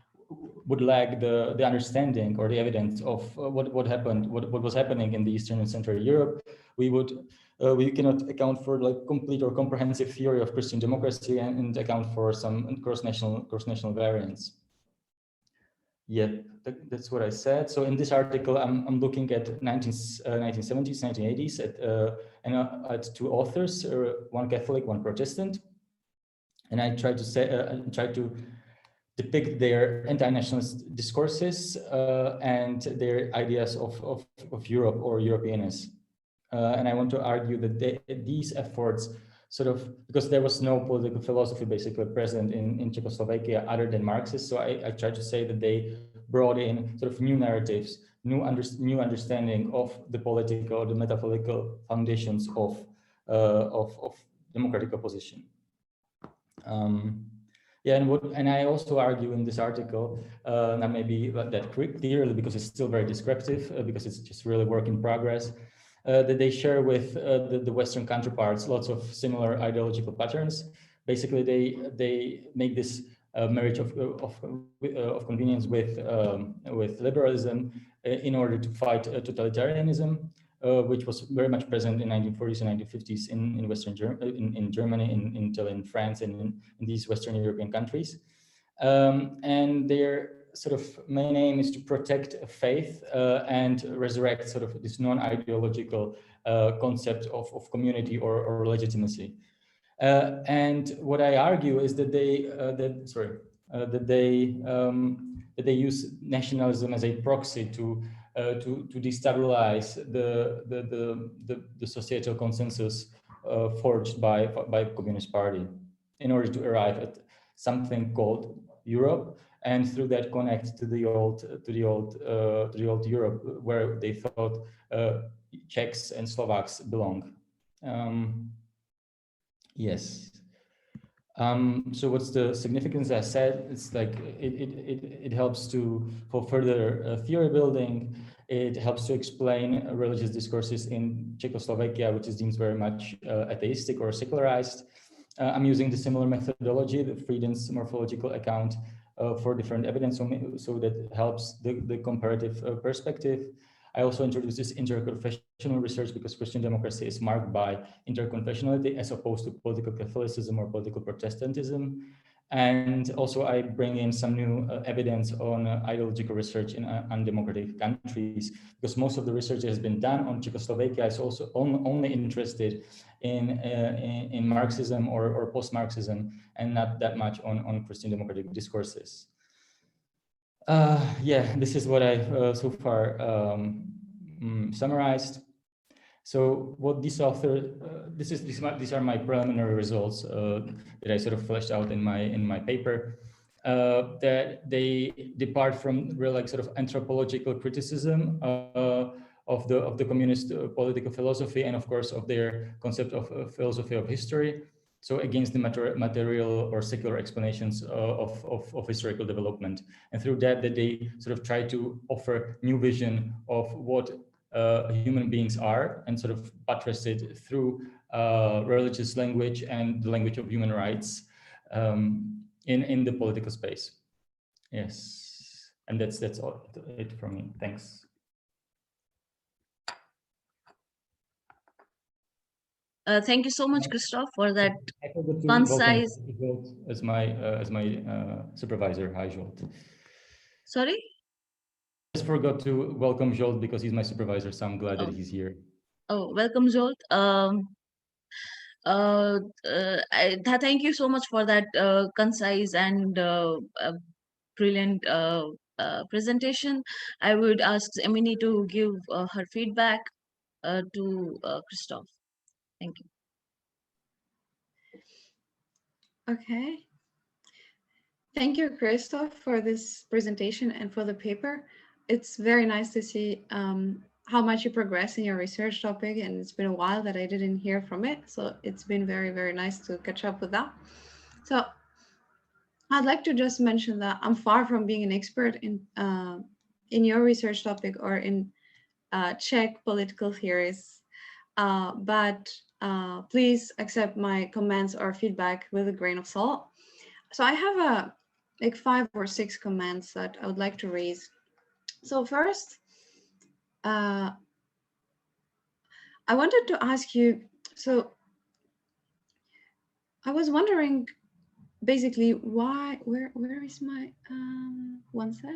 would lack the understanding or the evidence of what was happening in the Eastern and Central Europe, we cannot account for like complete or comprehensive theory of Christian democracy and account for some cross-national variants. Yeah, that's what I said. So in this article, I'm looking at 1970s, 1980s at two authors, one Catholic, one Protestant, and I try to depict their anti-nationalist discourses and their ideas of Europe or Europeanness. And I want to argue that these efforts sort of, because there was no political philosophy basically present in Czechoslovakia other than Marxist. So I try to say that they brought in sort of new narratives, new understanding of the political, the metaphorical foundations of democratic opposition. Yeah, and I also argue in this article, not maybe that clearly because it's still very descriptive, because it's just really work in progress, that they share with the Western counterparts lots of similar ideological patterns. Basically, they make this marriage of convenience with liberalism in order to fight totalitarianism, which was very much present in 1940s and 1950s in Western in Germany, in Italy, in France, and in these Western European countries. And their sort of main aim is to protect faith and resurrect sort of this non-ideological concept of community or legitimacy. And what I argue is that they use nationalism as a proxy to destabilize the societal consensus forged by Communist Party in order to arrive at something called Europe, and through that connect to the old Europe where they thought Czechs and Slovaks belong. Yes. So what's the significance? As I said, it's like it helps for further theory building. It helps to explain religious discourses in Czechoslovakia, which is deemed very much atheistic or secularized. I'm using the similar methodology, the Frieden's morphological account for different evidence, so that helps the comparative perspective. I also introduced this interconfessional research because Christian democracy is marked by interconfessionality as opposed to political Catholicism or political Protestantism. And also I bring in some new evidence on ideological research in undemocratic countries, because most of the research that has been done on Czechoslovakia is also only interested in Marxism or post-Marxism, and not that much on Christian democratic discourses. Yeah, this is what I've so far summarized. So what this author, these are my preliminary results that I sort of fleshed out in my paper. That they depart from real like sort of anthropological criticism of the communist political philosophy, and of course of their concept of philosophy of history. So against the material or secular explanations of historical development, and through that they sort of try to offer new vision of what human beings are, and sort of buttress it through religious language and the language of human rights in the political space. Yes, and that's all it from me. Thanks. Thank you so much, Krystof, for that concise. As my supervisor. Hi, Zsolt. Sorry? I just forgot to welcome Zsolt because he's my supervisor, so I'm glad that he's here. Oh, welcome, Zsolt. Thank you so much for that concise and brilliant presentation. I would ask Ameni to give her feedback to Krystof. Thank you. Okay. Thank you, Krystof, for this presentation and for the paper. It's very nice to see how much you progress in your research topic, and it's been a while that I didn't hear from it. So it's been very, very nice to catch up with that. So I'd like to just mention that I'm far from being an expert in your research topic or in Czech political theories, but please accept my comments or feedback with a grain of salt. So I have like 5 or 6 comments that I would like to raise. So first, I wanted to ask you, so I was wondering basically why, where is my, one sec.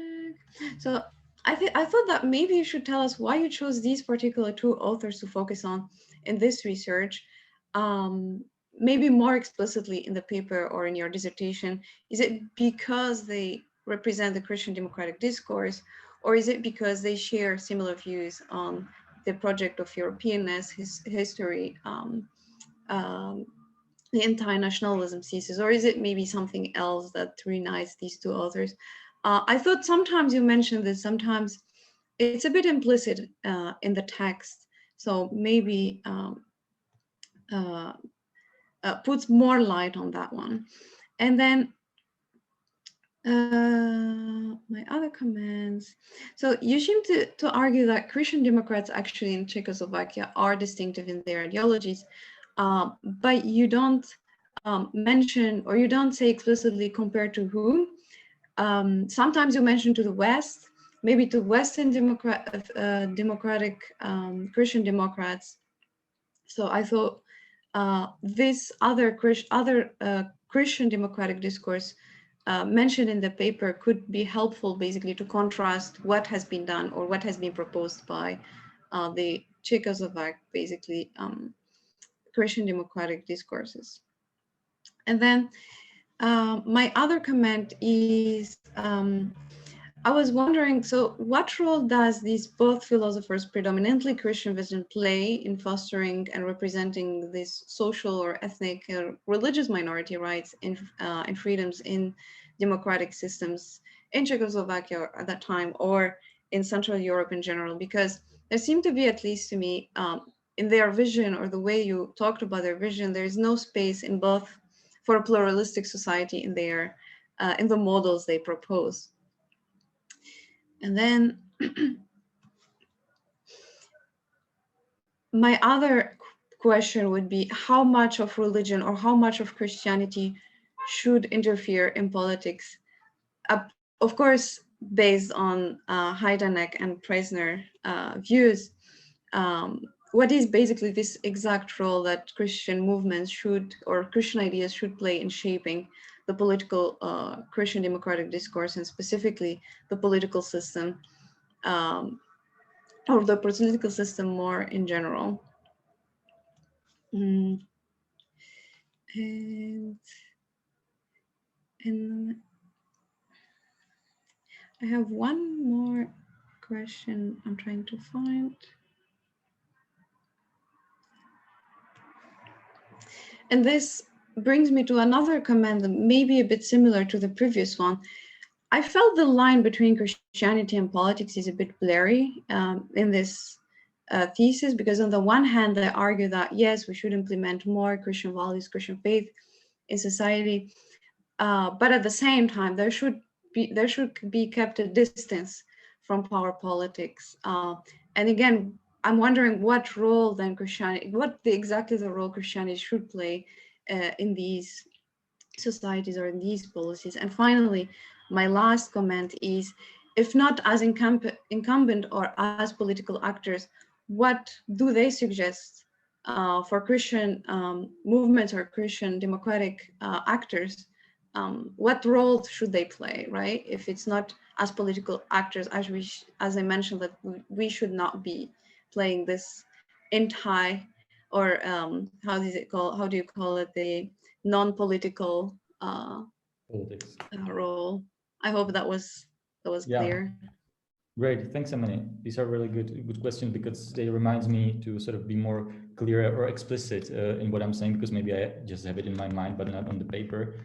So I thought that maybe you should tell us why you chose these particular 2 authors to focus on in this research, maybe more explicitly in the paper or in your dissertation. Is it because they represent the Christian democratic discourse, or is it because they share similar views on the project of Europeanness, history, the anti-nationalism thesis, or is it maybe something else that reunites these 2 authors? I thought sometimes you mentioned this, sometimes it's a bit implicit in the text, so maybe puts more light on that one. And then my other comments. So you seem to argue that Christian Democrats actually in Czechoslovakia are distinctive in their ideologies, but you don't mention, or you don't say explicitly compared to whom. Sometimes you mention to the West, maybe to Western democratic Christian Democrats. So I thought this other Christian democratic discourse mentioned in the paper could be helpful basically to contrast what has been done or what has been proposed by the Czechoslovak, basically Christian democratic discourses. And then my other comment is, I was wondering, so what role does these both philosophers, predominantly Christian vision, play in fostering and representing these social or ethnic or religious minority rights and freedoms in democratic systems in Czechoslovakia at that time, or in Central Europe in general? Because there seemed to be, at least to me, in their vision, or the way you talked about their vision, there is no space in both for a pluralistic society in their in the models they propose. And then my other question would be, how much of religion or how much of Christianity should interfere in politics? Of course, based on Heidenreich and Preissner views, what is basically this exact role that Christian movements should, or Christian ideas should play in shaping the political Christian democratic discourse, and specifically the political system, or the political system more in general. And I have one more question I'm trying to find. And this brings me to another comment that may be a bit similar to the previous one. I felt the line between Christianity and politics is a bit blurry in this thesis, because on the one hand, they argue that, yes, we should implement more Christian values, Christian faith in society, but at the same time, there should be kept a distance from power politics. And again, I'm wondering what role then Christianity, exactly the role Christianity should play in these societies or in these policies. And finally, my last comment is, if not as incumbent or as political actors, what do they suggest for Christian movements or Christian democratic actors? What role should they play, right? If it's not as political actors, as I mentioned, that we should not be playing this or how do you call it, the non-political politics role. I hope that was clear. Great, thanks, Ameni. These are really good questions, because they remind me to sort of be more clear or explicit in what I'm saying, because maybe I just have it in my mind but not on the paper.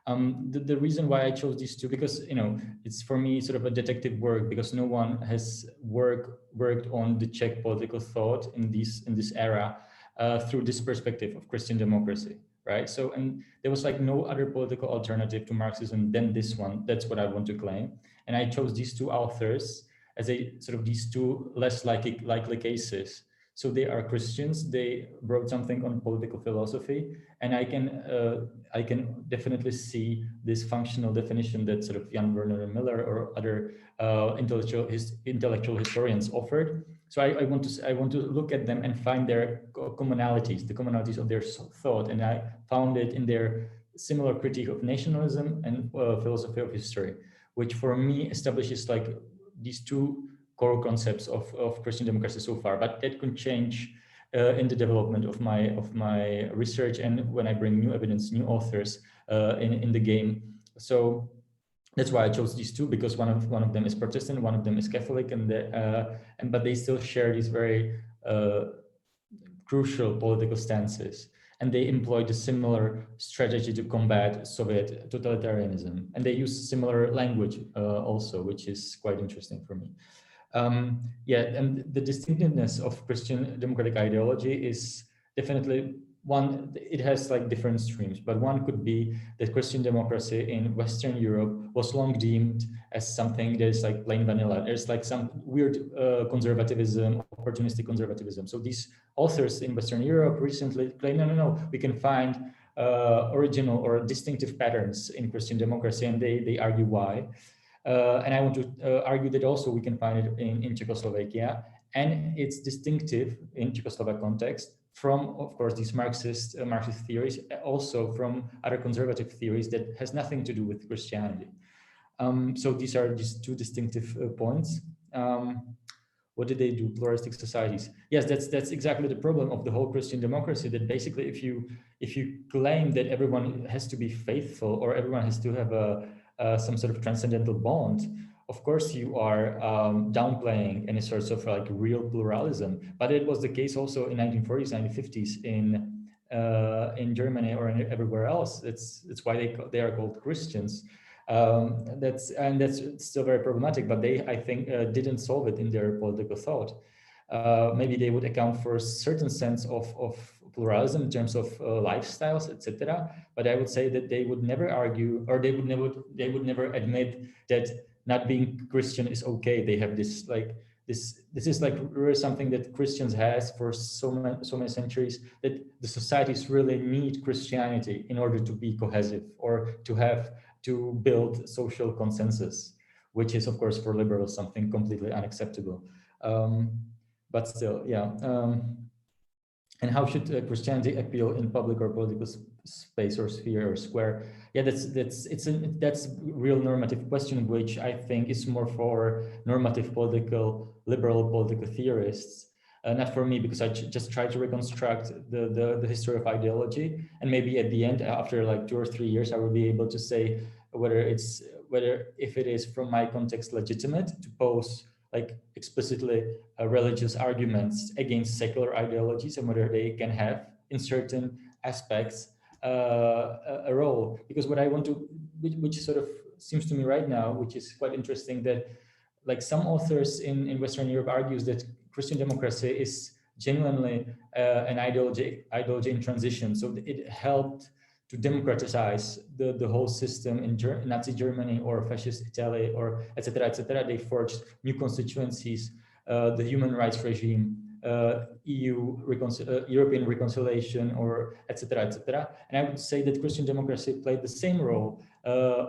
The reason why I chose these two, because it's for me sort of a detective work, because no one has worked on the Czech political thought in this era through this perspective of Christian democracy, right? So, and there was like no other political alternative to Marxism than this one. That's what I want to claim, and I chose these two authors as these two less likely cases. So they are Christians. They wrote something on political philosophy, and I can definitely see this functional definition that sort of Jan Werner Miller or other intellectual historians offered. So I want to look at them and find their commonalities, the commonalities of their thought, and I found it in their similar critique of nationalism and philosophy of history, which for me establishes like these two core concepts of Christian democracy so far, but that could change in the development of my research and when I bring new evidence, new authors in the game. So that's why I chose these two, because one of them is Protestant, one of them is Catholic, but they still share these very crucial political stances, and they employed a similar strategy to combat Soviet totalitarianism, and they use similar language also, which is quite interesting for me. And the distinctiveness of Christian democratic ideology is definitely one. It has like different streams, but one could be that Christian democracy in Western Europe was long deemed as something that is like plain vanilla. There's like some weird conservatism, opportunistic conservatism. So these authors in Western Europe recently claim, no, we can find original or distinctive patterns in Christian democracy, and they argue why. And I want to argue that also we can find it in Czechoslovakia, and it's distinctive in Czechoslovak context from, of course, these Marxist theories, also from other conservative theories that has nothing to do with Christianity. So these are these two distinctive points. What did they do? Pluralistic societies. Yes, that's exactly the problem of the whole Christian democracy. That basically, if you claim that everyone has to be faithful or everyone has to have some sort of transcendental bond, of course you are downplaying any sorts of like real pluralism. But it was the case also in 1940s, 1950s in Germany or everywhere else. It's why they are called Christians. That's still very problematic. But they, I think, didn't solve it in their political thought. Maybe they would account for a certain sense of pluralism in terms of lifestyles, etc. But I would say that they would never argue, or they would never admit that not being Christian is okay. They have this like this is like really something that Christians has for so many centuries, that the societies really need Christianity in order to be cohesive or to build social consensus, which is of course for liberals something completely unacceptable. But still, yeah. And how should Christianity appeal in public or political space or sphere or square? Yeah, that's a real normative question, which I think is more for normative liberal political theorists, not for me, because I just try to reconstruct the history of ideology, and maybe at the end, after like 2 or 3 years, I will be able to say whether if it is from my context legitimate to pose like explicitly religious arguments against secular ideologies, and whether they can have in certain aspects a role. Because what I want to, which sort of seems to me right now, which is quite interesting, that like some authors in Western Europe argues that Christian democracy is genuinely an ideology in transition. So it helped to democratize the whole system in Nazi Germany or fascist Italy or etc. etc. They forged new constituencies, the human rights regime, European reconciliation, or etc. etc. And I would say that Christian democracy played the same role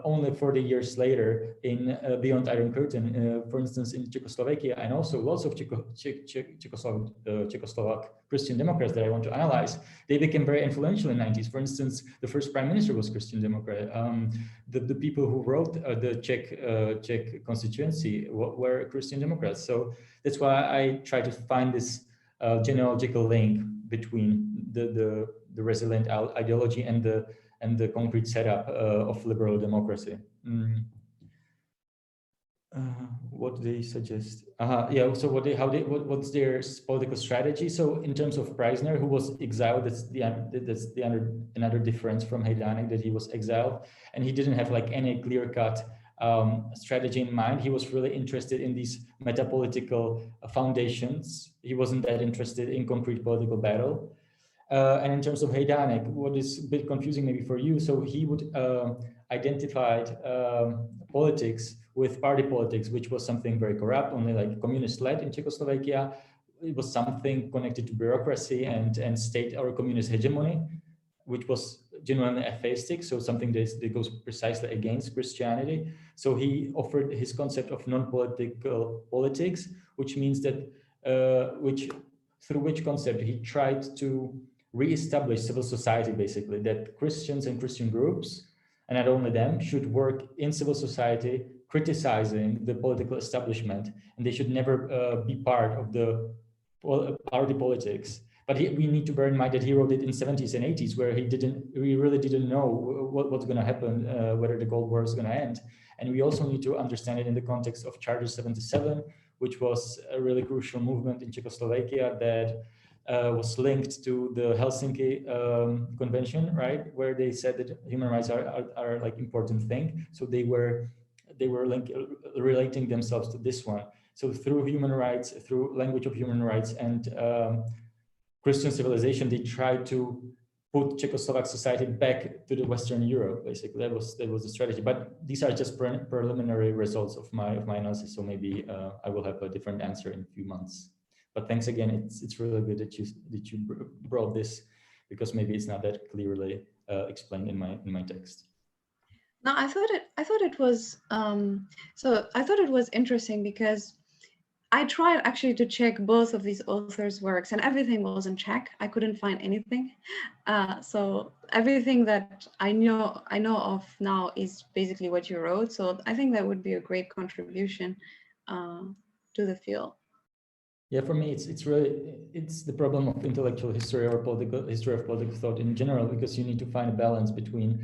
only 40 years later in beyond Iron Curtain, for instance, in Czechoslovakia, and also lots of Czechoslovak Christian Democrats that I want to analyze. They became very influential in the 90s. For instance, the first prime minister was Christian Democrat. The people who wrote the Czech constituency were Christian Democrats. So that's why I try to find this genealogical link between the resilient ideology and the concrete setup of liberal democracy. What do they suggest? Yeah. So what's their political strategy? So in terms of Preissner, who was exiled, that's another difference from Hejdánek, that he was exiled, and he didn't have like any clear-cut strategy in mind. He was really interested in these metapolitical foundations. He wasn't that interested in concrete political battle. And in terms of Hejdánek, what is a bit confusing maybe for you, so he would identify politics with party politics, which was something very corrupt, only like communist-led in Czechoslovakia. It was something connected to bureaucracy and state or communist hegemony, which was genuinely atheistic, so something that goes precisely against Christianity. So he offered his concept of non-political politics, which means that through which concept he tried to re-establish civil society, basically, that Christians and Christian groups, and not only them, should work in civil society criticizing the political establishment, and they should never be part of the party politics. But we need to bear in mind that he wrote it in 70s and 80s, where we really didn't know what's going to happen, whether the Cold War is going to end. And we also need to understand it in the context of Charter 77, which was a really crucial movement in Czechoslovakia that was linked to the Helsinki Convention, right, where they said that human rights are like important thing. So they were relating themselves to this one. So through human rights, through language of human rights and Christian civilization, they tried to put Czechoslovak society back to the Western Europe. Basically, that was the strategy. But these are just preliminary results of my analysis. So maybe I will have a different answer in a few months. But thanks again. It's really good that you brought this, because maybe it's not that clearly explained in my text. No, I thought it was interesting because I tried actually to check both of these authors' works, and everything was in Czech. I couldn't find anything. So everything that I know of now is basically what you wrote. So I think that would be a great contribution to the field. Yeah, for me, it's the problem of intellectual history or history of political thought in general, because you need to find a balance between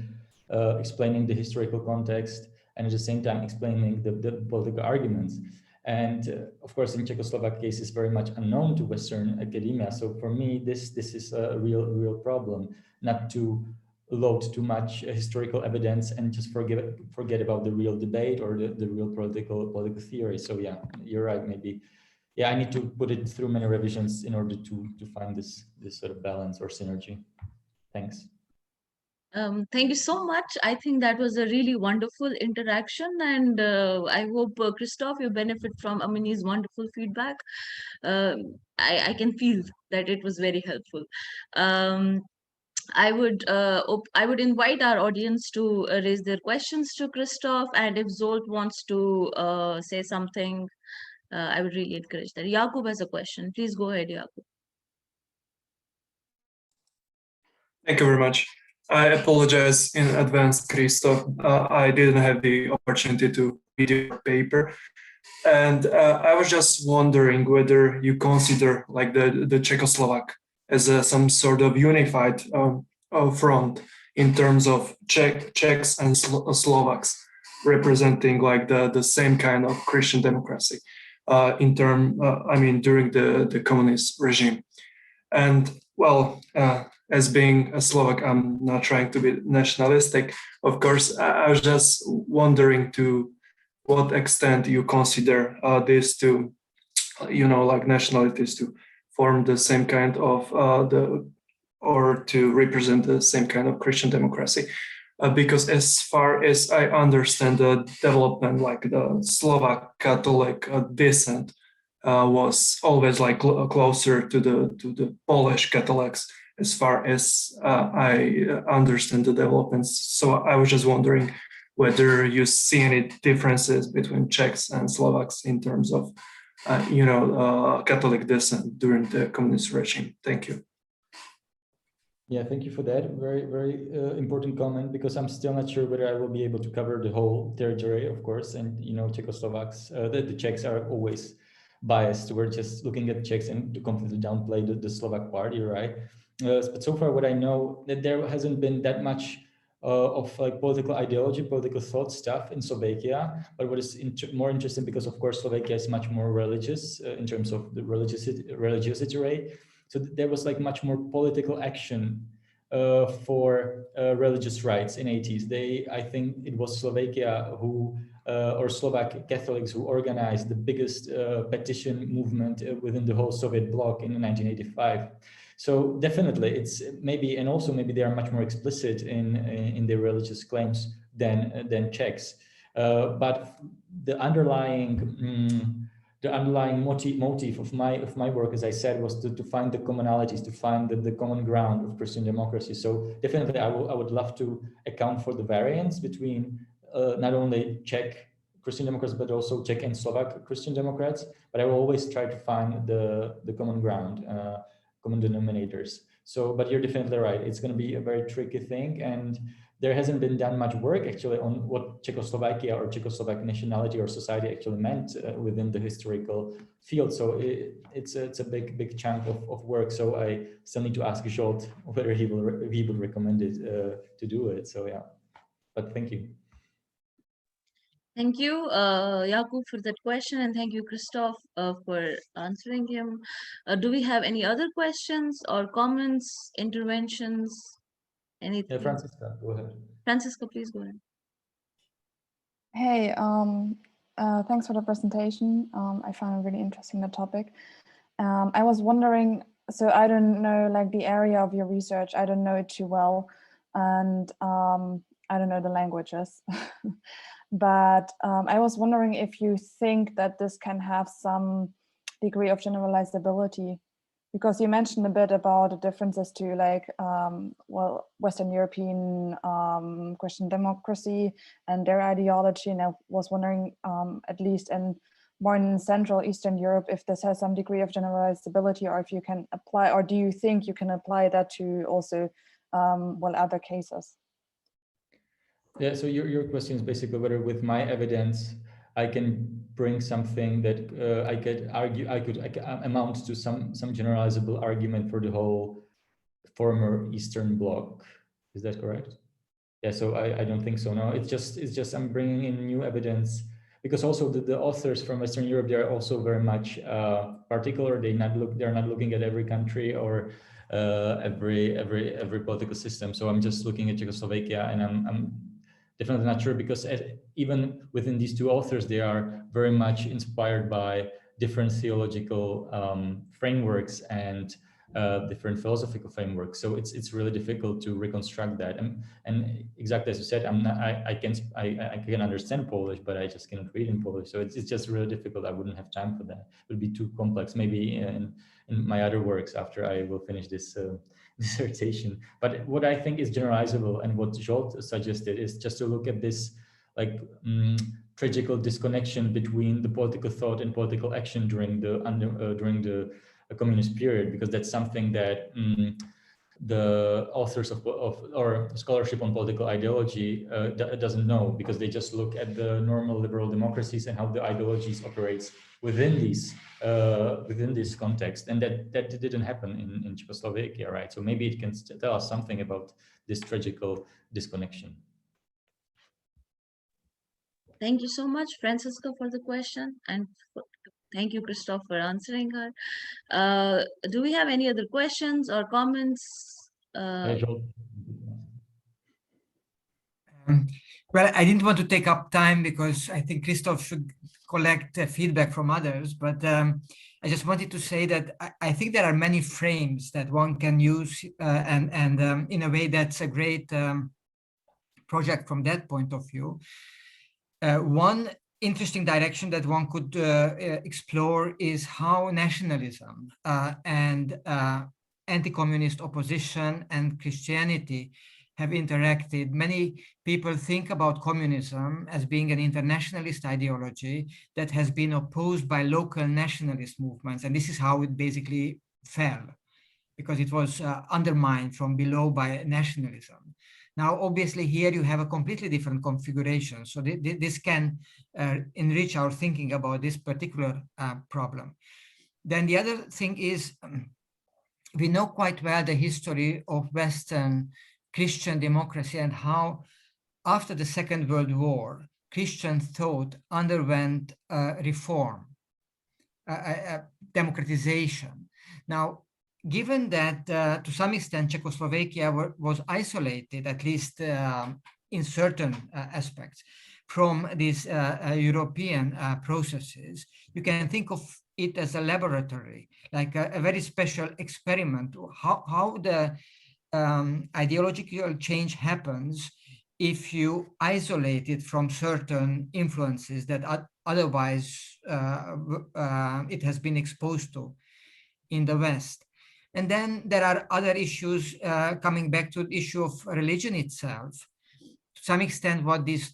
explaining the historical context and at the same time explaining the political arguments. And of course, in Czechoslovak case, is very much unknown to Western academia. So for me, this is a real problem, not to load too much historical evidence and just forget about the real debate or the real political theory. So yeah, you're right. Maybe, yeah, I need to put it through many revisions in order to find this sort of balance or synergy. Thanks. Thank you so much. I think that was a really wonderful interaction, and I hope, Krystof, you benefit from Ameni's wonderful feedback. I can feel that it was very helpful. I would invite our audience to raise their questions to Krystof, and if Zsolt wants to say something, I would really encourage that. Jakub has a question. Please go ahead, Jakub. Thank you very much. I apologize in advance, Krystof. I didn't have the opportunity to read your paper. And I was just wondering whether you consider like the Czechoslovak as some sort of unified front in terms of Czechs and Slovaks representing like the same kind of Christian democracy during the communist regime. And well, as being a Slovak, I'm not trying to be nationalistic. Of course, I was just wondering to what extent you consider these two, like nationalities to form the same kind of or to represent the same kind of Christian democracy. Because as far as I understand the development, like the Slovak Catholic descent was always like closer to the Polish Catholics, as far as I understand the developments. So I was just wondering whether you see any differences between Czechs and Slovaks in terms of, Catholic descent during the communist regime. Thank you. Yeah, thank you for that. Very, very important comment, because I'm still not sure whether I will be able to cover the whole territory, of course. And, Czechoslovaks, the Czechs are always biased. We're just looking at Czechs and to completely downplay the Slovak party, right? But so far, what I know, that there hasn't been that much of like political ideology, political thought stuff in Slovakia. But what is more interesting, because of course Slovakia is much more religious in terms of the religiosity rate. So there was like much more political action for religious rights in 80s. I think it was Slovakia who, or Slovak Catholics who organized the biggest petition movement within the whole Soviet bloc in 1985. So definitely it's maybe, and also maybe they are much more explicit in their religious claims than Czechs. But the underlying motive of my work, as I said, was to find the commonalities, to find the common ground of Christian democracy. So definitely I would love to account for the variance between not only Czech Christian Democrats, but also Czech and Slovak Christian Democrats. But I will always try to find the common ground, common denominators. So, but you're definitely right. It's going to be a very tricky thing, and there hasn't been done much work actually on what Czechoslovakia or Czechoslovak nationality or society actually meant within the historical field. So it's a big chunk of work. So I still need to ask Zsolt whether he will recommend it to do it. So yeah, but thank you. Thank you, Jakub, for that question, and thank you, Krystof, for answering him. Do we have any other questions or comments, interventions, anything? Yeah, Francisca, go ahead. Francisca, please go ahead. Hey, thanks for the presentation. I found it really interesting, the topic. I was wondering, so I don't know, like the area of your research, I don't know it too well, and I don't know the languages. But I was wondering if you think that this can have some degree of generalizability, because you mentioned a bit about the differences to like, well, Western European Christian democracy and their ideology. And I was wondering, at least more in Central Eastern Europe, if this has some degree of generalizability, or if you can apply, or do you think you can apply that to also, well, other cases? Yeah, so your question is basically whether with my evidence I can bring something that I could argue, I could amount to some generalizable argument for the whole former Eastern Bloc. Is that correct? Yeah, so I don't think so. No, it's just I'm bringing in new evidence, because also the authors from Western Europe, they are also very much particular. They're not looking at every country or every political system. So I'm just looking at Czechoslovakia, and I'm definitely not sure, because even within these two authors, they are very much inspired by different theological frameworks and different philosophical frameworks. So it's really difficult to reconstruct that. And exactly as you said, I can understand Polish, but I just cannot read in Polish. So it's just really difficult. I wouldn't have time for that. It would be too complex. Maybe in my other works after I will finish this dissertation. But what I think is generalizable, and what Zsolt suggested, is just to look at this like tragical disconnection between the political thought and political action during the communist period, because that's something that the authors of or scholarship on political ideology doesn't know, because they just look at the normal liberal democracies and how the ideologies operates within this context, and that didn't happen in Czechoslovakia, right? So maybe it can tell us something about this tragical disconnection. Thank you so much, Francisco, for the question, and thank you, Krystof, for answering her. Do we have any other questions or comments Well, I didn't want to take up time because I think Krystof should collect feedback from others, but I just wanted to say that I think there are many frames that one can use, and in a way that's a great project from that point of view. One interesting direction that one could explore is how nationalism and anti-communist opposition and Christianity have interacted. Many people think about communism as being an internationalist ideology that has been opposed by local nationalist movements. And this is how it basically fell, because it was undermined from below by nationalism. Now, obviously, here you have a completely different configuration. So this can enrich our thinking about this particular problem. Then the other thing is, we know quite well the history of Western Christian democracy and how, after the Second World War, Christian thought underwent reform, democratization. Now, given that to some extent Czechoslovakia was isolated, at least in certain aspects, from these European processes, you can think of it as a laboratory, like a very special experiment, how the ideological change happens if you isolate it from certain influences that otherwise it has been exposed to in the West. And then there are other issues coming back to the issue of religion itself. To some extent, what these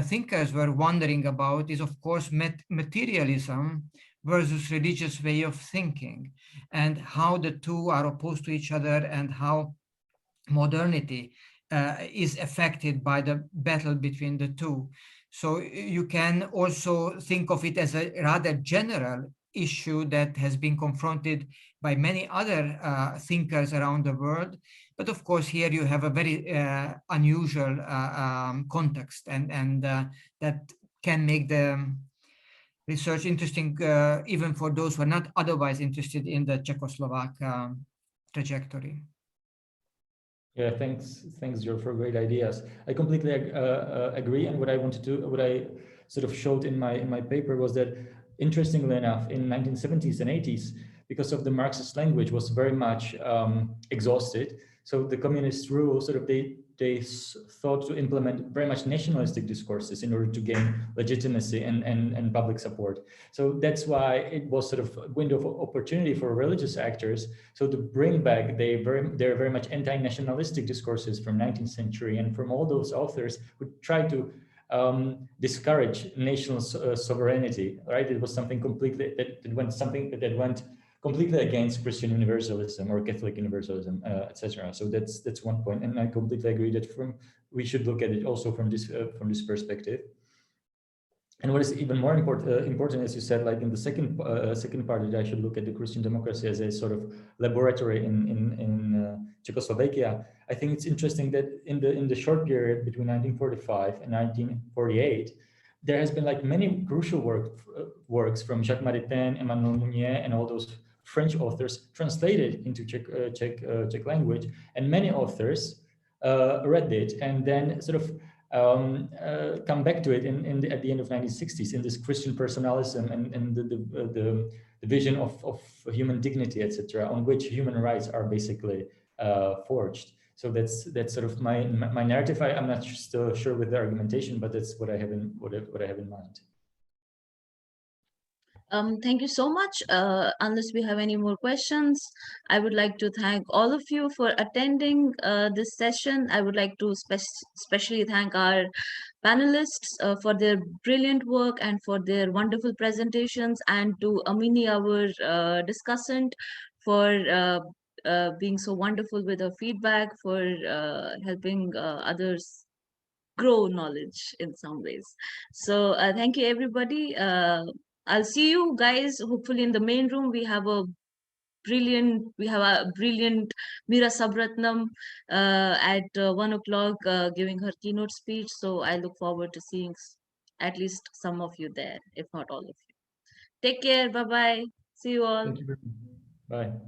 thinkers were wondering about is, of course, materialism versus religious way of thinking, and how the two are opposed to each other, and how modernity is affected by the battle between the two. So you can also think of it as a rather general issue that has been confronted by many other thinkers around the world. But of course, here you have a very unusual context, and that can make the research interesting even for those who are not otherwise interested in the Czechoslovak trajectory. Yeah, thanks, George, for great ideas. I completely agree. And what I wanted to, what I sort of showed in my paper was that, interestingly enough, in 1970s and 80s, because of the Marxist language was very much exhausted. So the communist rule, sort of they thought to implement very much nationalistic discourses in order to gain legitimacy and public support. So that's why it was sort of a window of opportunity for religious actors. So to bring back they're very much anti-nationalistic discourses from 19th century, and from all those authors who tried to discourage national sovereignty, right? It was something completely that went completely against Christian universalism or Catholic universalism, etc. So that's one point, and I completely agree that we should look at it also from this perspective. And what is even more important, as you said, like in the second part, that I should look at the Christian democracy as a sort of laboratory in Czechoslovakia. I think it's interesting that in the short period between 1945 and 1948, there has been like many crucial works from Jacques Maritain, Emmanuel Mounier, and all those French authors translated into Czech language, and many authors read it and then sort of come back to it at the end of 1960s in this Christian personalism and the vision of human dignity, etc., on which human rights are basically forged. So that's sort of my narrative. I'm not still sure with the argumentation, but that's what I have in mind. Thank you so much. Unless we have any more questions, I would like to thank all of you for attending this session. I would like to especially thank our panelists for their brilliant work and for their wonderful presentations, and to Ameni, our discussant, for being so wonderful with her feedback, for helping others grow knowledge in some ways. So thank you, everybody. I'll see you guys hopefully in the main room. We have a brilliant Meera Sabratnam at 1 o'clock giving her keynote speech. So I look forward to seeing at least some of you there, if not all of you. Take care. Bye-bye. See you all. Thank you very much. Bye.